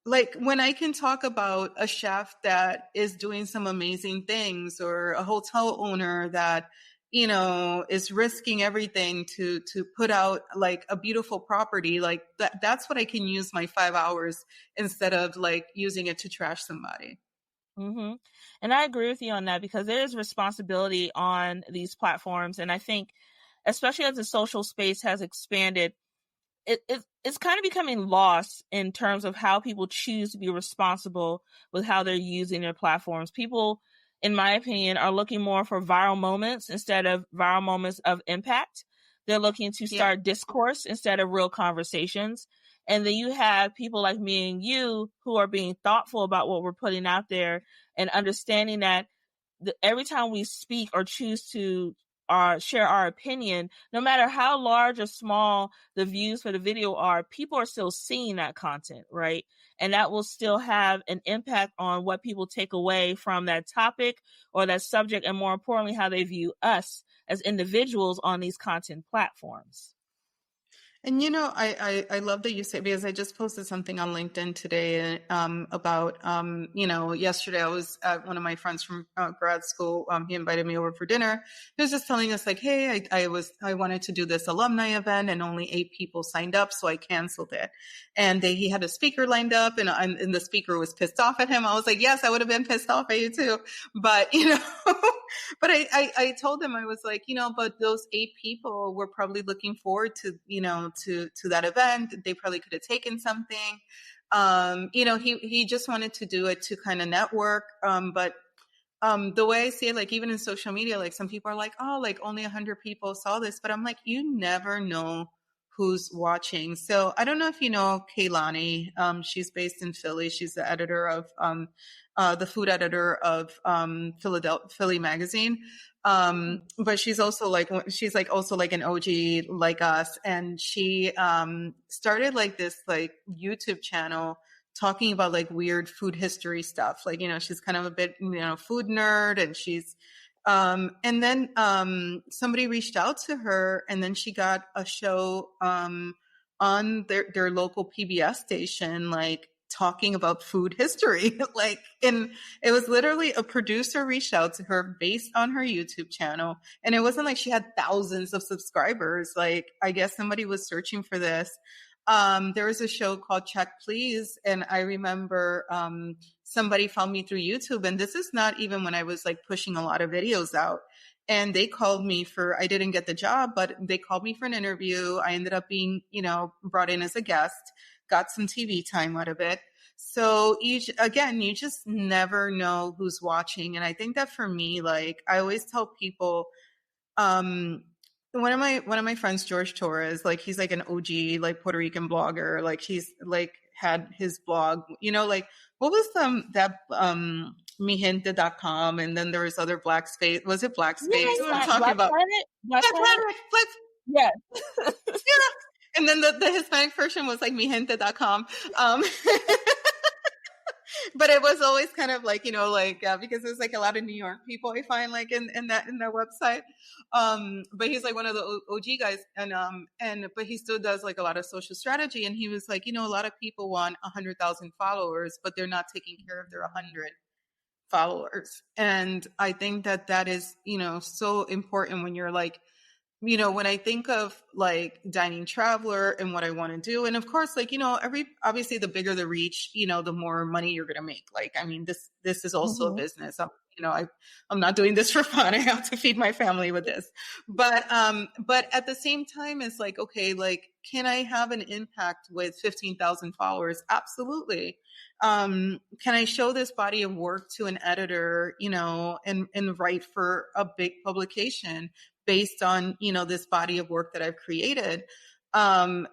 When I can talk about a chef that is doing some amazing things or a hotel owner that, is risking everything to put out a beautiful property, that's what I can use my 5 hours instead of using it to trash somebody. Mm-hmm. And I agree with you on that because there is responsibility on these platforms. And I think, especially as the social space has expanded, it's kind of becoming lost in terms of how people choose to be responsible with how they're using their platforms. People, in my opinion, are looking more for viral moments instead of viral moments of impact. They're looking to start discourse instead of real conversations. And then you have people like me and you who are being thoughtful about what we're putting out there and understanding that every time we speak or choose to share our opinion, no matter how large or small the views for the video are, people are still seeing that content, right? And that will still have an impact on what people take away from that topic or that subject, and more importantly, how they view us as individuals on these content platforms. And I love that you say, because I just posted something on LinkedIn today about yesterday I was at one of my friends from grad school. He invited me over for dinner. He was just telling us hey, I wanted to do this alumni event and only 8 people signed up, so I canceled it. And he had a speaker lined up, and the speaker was pissed off at him. I was like, yes, I would have been pissed off at you too, but but I told him, I was like, but those 8 people were probably looking forward to, to that event. They probably could have taken something. He just wanted to do it to kind of network. But the way I see it, even in social media, some people are like, oh, only 100 people saw this, but I'm like, you never know who's watching. So I don't know if you know Kaylani. She's based in Philly. She's the editor of the food editor of Philly Magazine. But she's also also an OG like us, and she started this YouTube channel talking about weird food history stuff. She's kind of a bit food nerd, and she's and then somebody reached out to her, and then she got a show on their local PBS station, talking about food history. And it was literally a producer reached out to her based on her YouTube channel. And it wasn't she had thousands of subscribers. I guess somebody was searching for this. there was a show called Check Please. And I remember somebody found me through YouTube. And this is not even when I was like pushing a lot of videos out. And they called me I didn't get the job, but they called me for an interview. I ended up being, brought in as a guest, got some TV time out of it. So you just never know who's watching. And I think that for me, like I always tell people, one of my friends, George Torres, like he's like an OG, like Puerto Rican blogger. Like he's like had his blog, like what was mijente.com, and then there was other Black Space. Was it Black Space? Yeah, What I'm talking Black about. Planet? Black Planet. Yes. Yeah. And then the Hispanic version was like mijente.com. But it was always kind of like, because there's like a lot of New York people I find like in that website. But he's like one of the OG guys, but he still does like a lot of social strategy. And he was like, a lot of people want 100,000 followers, but they're not taking care of their 100 followers. And I think that is, so important when you're like, when I think of like Dining Traveler and what I want to do, and of course, like, obviously the bigger the reach, the more money you're going to make. Like, I mean, this is also a business. I'm not doing this for fun. I have to feed my family with this. But at the same time, it's like, okay, like, can I have an impact with 15,000 followers? Absolutely. Can I show this body of work to an editor, and write for a big publication based on, this body of work that I've created? And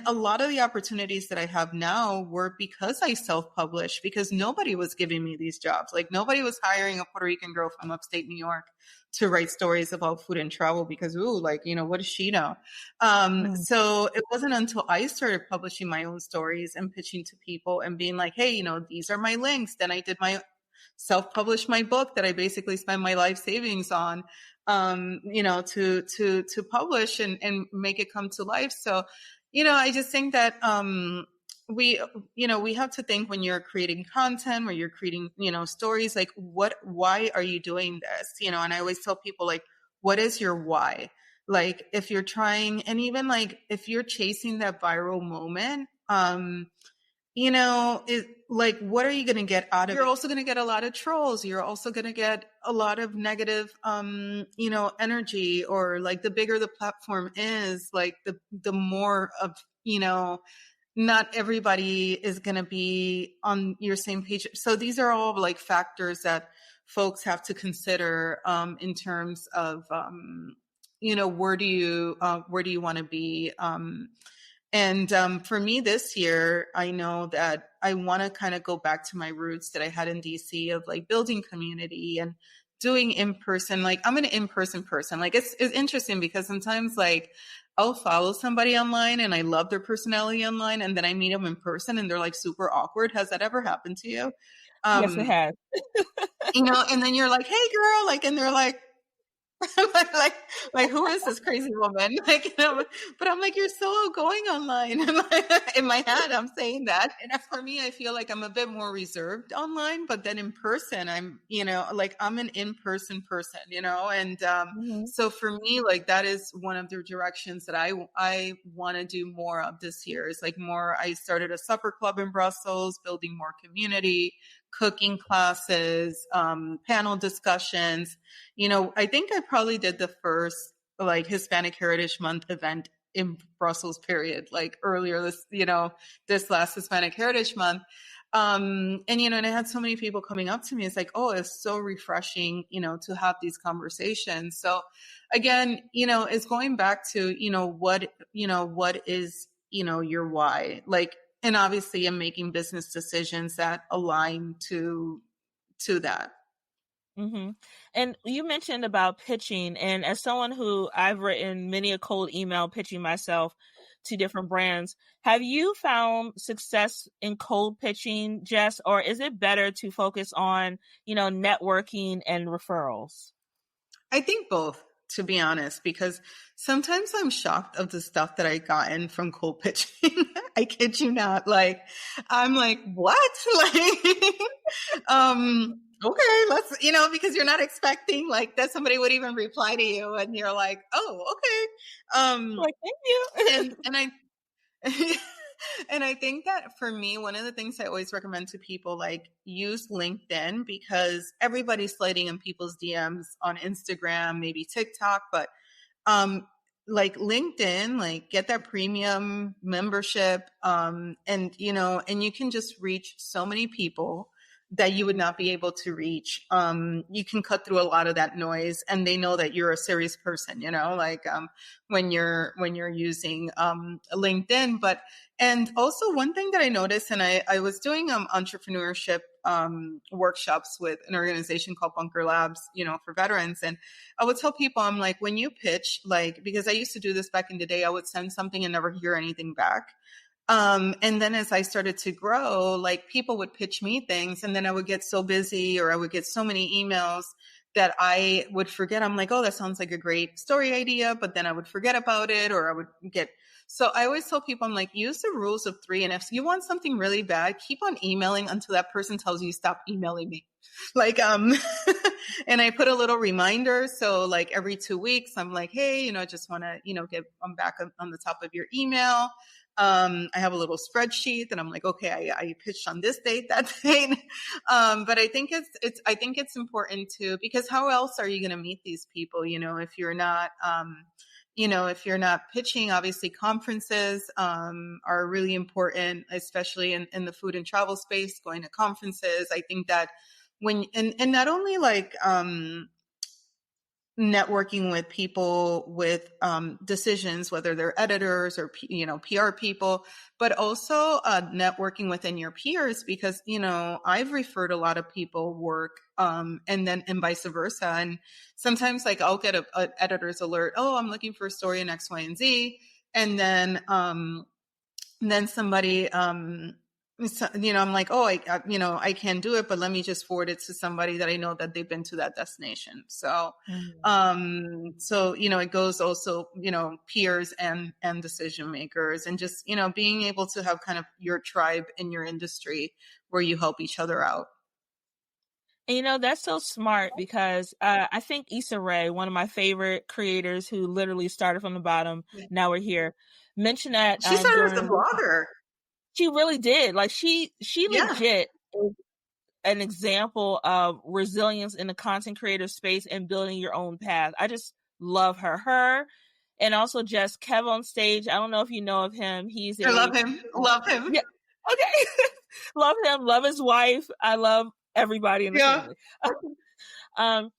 a lot of the opportunities that I have now were because I self-published, because nobody was giving me these jobs. Like nobody was hiring a Puerto Rican girl from upstate New York to write stories about food and travel because, what does she know? So it wasn't until I started publishing my own stories and pitching to people and being like, hey, these are my links. Then I did self-published my book that I basically spent my life savings on, to publish and make it come to life. So, I just think that, we have to think when you're creating content, when you're creating, stories, like why are you doing this? And I always tell people, like, what is your why? Like if you're trying, and even like if you're chasing that viral moment, like, what are you going to get out of it? You're also going to get a lot of trolls. You're also going to get a lot of negative, energy, or like the bigger the platform is, like the more of, not everybody is going to be on your same page. So these are all like factors that folks have to consider, in terms of, where do you want to be? And for me this year, I know that I want to kind of go back to my roots that I had in DC of like building community and doing in person. Like I'm an in-person person. Like it's interesting because sometimes like I'll follow somebody online and I love their personality online, and then I meet them in person and they're like super awkward. Has that ever happened to you? Yes, it has. And then you're like, hey girl, like, and they're like, like who is this crazy woman? Like, but I'm like, you're so outgoing online. In my head, I'm saying that. And for me, I feel like I'm a bit more reserved online, but then in person, I'm, like I'm an in-person person, and so for me, like that is one of the directions that I want to do more of this year. Is like more. I started a supper club in Brussels, building more community, cooking classes, panel discussions. I think I probably did the first like Hispanic Heritage Month event in Brussels, period, like earlier this last Hispanic Heritage Month. And I had so many people coming up to me. It's like, oh, it's so refreshing, to have these conversations. So again, it's going back to, what is, your why, like, and obviously I'm making business decisions that align to that. Mm-hmm. And you mentioned about pitching, and as someone who I've written many a cold email pitching myself to different brands, have you found success in cold pitching, Jess, or is it better to focus on, networking and referrals? I think both, to be honest, because sometimes I'm shocked of the stuff that I gotten from cold pitching. I kid you not. Like, I'm like, what? Like, okay, let's, because you're not expecting like that somebody would even reply to you, and you're like, oh, okay. Like, thank you. And I think that for me, one of the things I always recommend to people, like, use LinkedIn, because everybody's sliding in people's DMs on Instagram, maybe TikTok, but um like LinkedIn, like, get that premium membership, and and you can just reach so many people that you would not be able to reach. You can cut through a lot of that noise, and they know that you're a serious person, like, when you're using LinkedIn. But and also, one thing that I noticed, and I was doing entrepreneurship workshops with an organization called Bunker Labs, for veterans. And I would tell people, I'm like, when you pitch, like, because I used to do this back in the day, I would send something and never hear anything back. And then as I started to grow, like, people would pitch me things, and then I would get so busy, or I would get so many emails, that I would forget. I'm like, oh, that sounds like a great story idea, but then I would forget about it, or I would get. So I always tell people, I'm like, use the rules of three. And if you want something really bad, keep on emailing until that person tells you, stop emailing me. Like, and I put a little reminder. So, like, every 2 weeks, I'm like, hey, I just want to, I'm back on the top of your email. I have a little spreadsheet, and I'm like, okay, I pitched on this date, that date. But I think it's important too, because how else are you going to meet these people? If you're not, if you're not pitching. Obviously, conferences are really important, especially in the food and travel space. Going to conferences, I think that and not only, like, networking with people with decisions, whether they're editors or PR people, but also networking within your peers, because I've referred a lot of people work, and vice versa. And sometimes, like, I'll get a editor's alert, oh, I'm looking for a story in X, Y, and Z, and then somebody, so, I'm like, oh, I can't do it, but let me just forward it to somebody that I know that they've been to that destination. So, it goes also, peers and decision makers, and just, being able to have kind of your tribe in your industry where you help each other out. And that's so smart, because I think Issa Rae, one of my favorite creators who literally started from the bottom, now we're here, mentioned that She started as a blogger. She really did. Like, she legit is an example of resilience in the content creator space and building your own path. I just love her. And also just Kev on stage. I don't know if you know of him. I love him. Love him. Yeah. Okay. Love him. Love his wife. I love everybody in the family.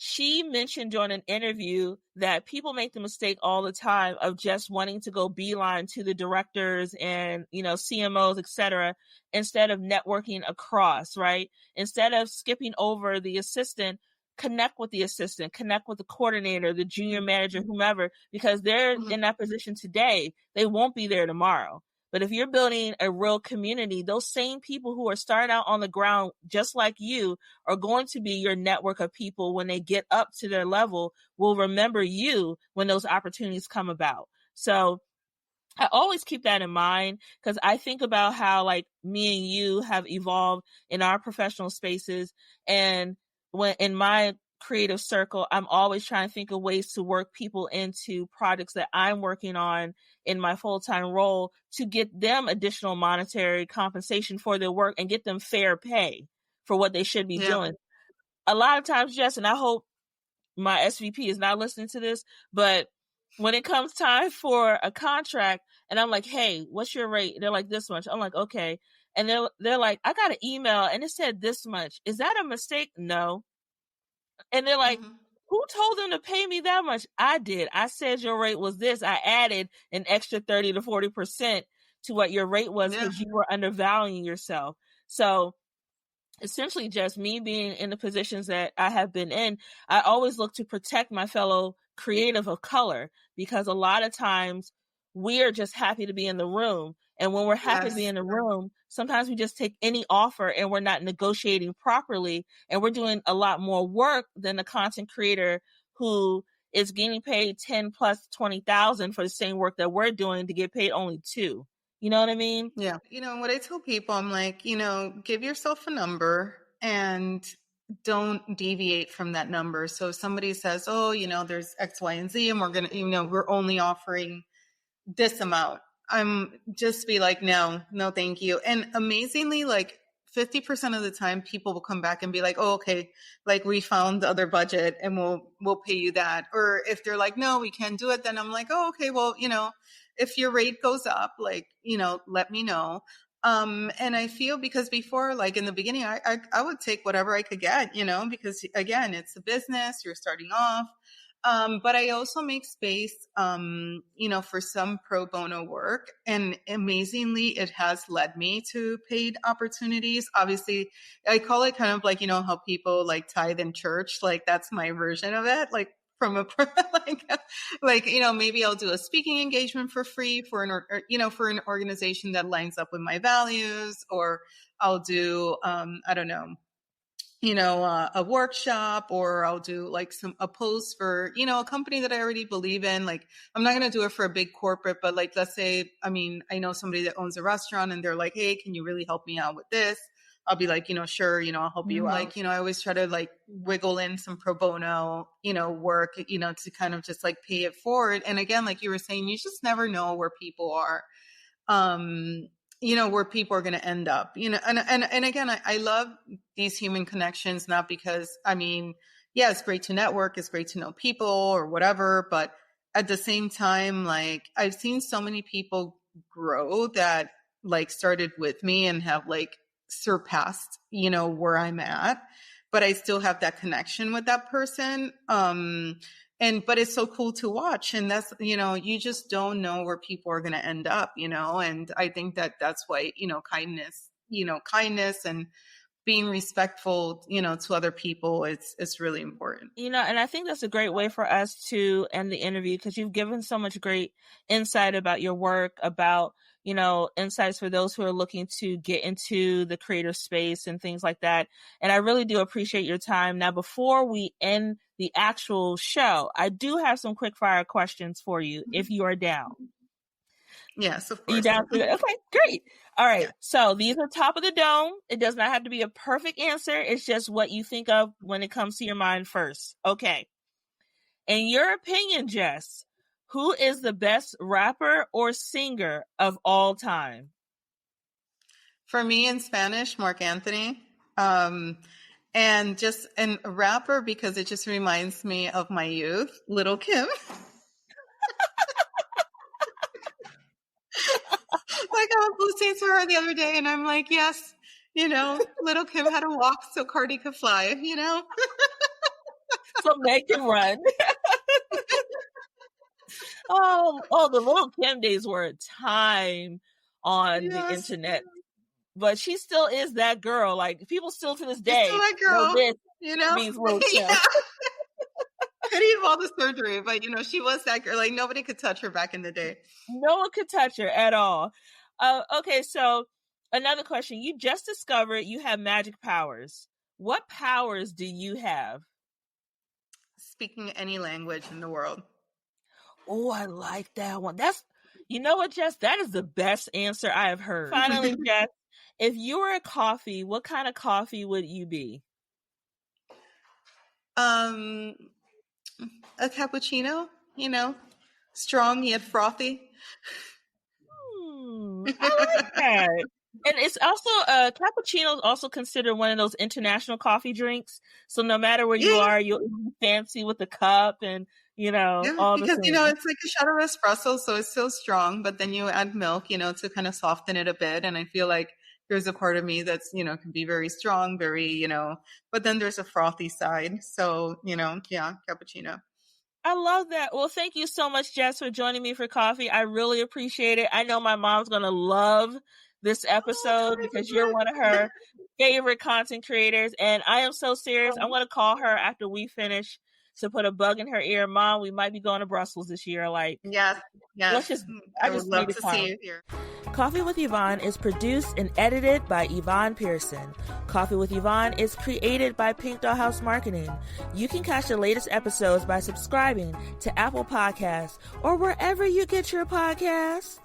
She mentioned during an interview that people make the mistake all the time of just wanting to go beeline to the directors and, CMOs, etc., instead of networking across, right? Instead of skipping over the assistant, connect with the assistant, connect with the coordinator, the junior manager, whomever, because they're in that position today. They won't be there tomorrow. But if you're building a real community, those same people who are starting out on the ground, just like you, are going to be your network of people when they get up to their level, will remember you when those opportunities come about. So I always keep that in mind, because I think about how, like, me and you have evolved in our professional spaces. And when in my creative circle, I'm always trying to think of ways to work people into projects that I'm working on in my full-time role, to get them additional monetary compensation for their work and get them fair pay for what they should be doing. A lot of times, Jess, and I hope my SVP is not listening to this, but when it comes time for a contract and I'm like, hey, what's your rate? They're like, this much. I'm like, okay. And they're like, I got an email and it said this much. Is that a mistake? No. And they're like, who told them to pay me that much? I did. I said your rate was this. I added an extra 30 to 40% to what your rate was, because you were undervaluing yourself. So essentially, just me being in the positions that I have been in, I always look to protect my fellow creative of color, because a lot of times we are just happy to be in the room. And when we're happy to be in the room, sometimes we just take any offer and we're not negotiating properly. And we're doing a lot more work than the content creator who is getting paid 10 plus 20,000 for the same work that we're doing to get paid only 2. You know what I mean? Yeah. What I tell people, I'm like, give yourself a number and don't deviate from that number. So if somebody says, oh, there's X, Y, and Z, and we're going to, we're only offering this amount. I'm just be like, no, thank you. And amazingly, like 50% of the time people will come back and be like, oh, okay, like we found the other budget and we'll pay you that. Or if they're like, no, we can't do it, then I'm like, oh, okay, well, if your rate goes up, like, let me know. And I feel because before, like in the beginning, I would take whatever I could get, because again, it's a business, you're starting off. But I also make space, for some pro bono work. And amazingly, it has led me to paid opportunities. Obviously, I call it kind of like, how people like tithe in church. Like that's my version of it. Like from a, maybe I'll do a speaking engagement for free for for an organization that lines up with my values, or I'll do, I don't know, a workshop, or I'll do like a post for, a company that I already believe in. Like, I'm not going to do it for a big corporate, but like, let's say, I know somebody that owns a restaurant and they're like, hey, can you really help me out with this? I'll be like, sure, I'll help you out. Like, I always try to like wiggle in some pro bono, work, to kind of just like pay it forward. And again, like you were saying, you just never know where people are. Where people are going to end up, and again, I love these human connections, not because, it's great to network, it's great to know people or whatever, but at the same time, like I've seen so many people grow that like started with me and have like surpassed, where I'm at, but I still have that connection with that person. But it's so cool to watch. And that's, you just don't know where people are going to end up, and I think that that's why, kindness and being respectful, to other people, it's really important. And I think that's a great way for us to end the interview, because you've given so much great insight about your work, about, insights for those who are looking to get into the creative space and things like that. And I really do appreciate your time. Now, before we end the actual show, I do have some quick fire questions for you, if you are down. Yes, of course. You down for it? Okay, great. All right. Yeah. So these are top of the dome. It does not have to be a perfect answer. It's just what you think of when it comes to your mind first. Okay. In your opinion, Jess, who is the best rapper or singer of all time? For me, in Spanish, Marc Anthony. And a rapper, because it just reminds me of my youth, Little Kim. Like, I was listening to her the other day and I'm like, yes, Little Kim had to walk so Cardi could fly, So make him run. Oh, the Little Kim days were a time on the internet. But she still is that girl. Like, people still to this day know this means Little Kim. Yeah. Pity of all the surgery, but she was that girl. Like, nobody could touch her back in the day. No one could touch her at all. Okay, so another question. You just discovered you have magic powers. What powers do you have? Speaking any language in the world. Oh, I like that one. You know what, Jess? That is the best answer I have heard. Finally, Jess, if you were a coffee, what kind of coffee would you be? A cappuccino, strong yet frothy. I like that. And it's also, cappuccino is also considered one of those international coffee drinks. So no matter where you are, you'll be fancy with the cup and, all the things. It's like a shot of espresso, so it's still strong, but then you add milk, to kind of soften it a bit. And I feel like there's a part of me that's, can be very strong, very, but then there's a frothy side. So, cappuccino. I love that. Well, thank you so much, Jess, for joining me for coffee. I really appreciate it. I know my mom's going to love this episode because you're one of her favorite content creators. And I am so serious. I'm going to call her after we finish to put a bug in her ear. Mom, we might be going to Brussels this year. Like, yes. I would love to see you here. Coffee with Yvonne is produced and edited by Yvonne Pearson. Coffee with Yvonne is created by Pink Dollhouse Marketing. You can catch the latest episodes by subscribing to Apple Podcasts or wherever you get your podcasts.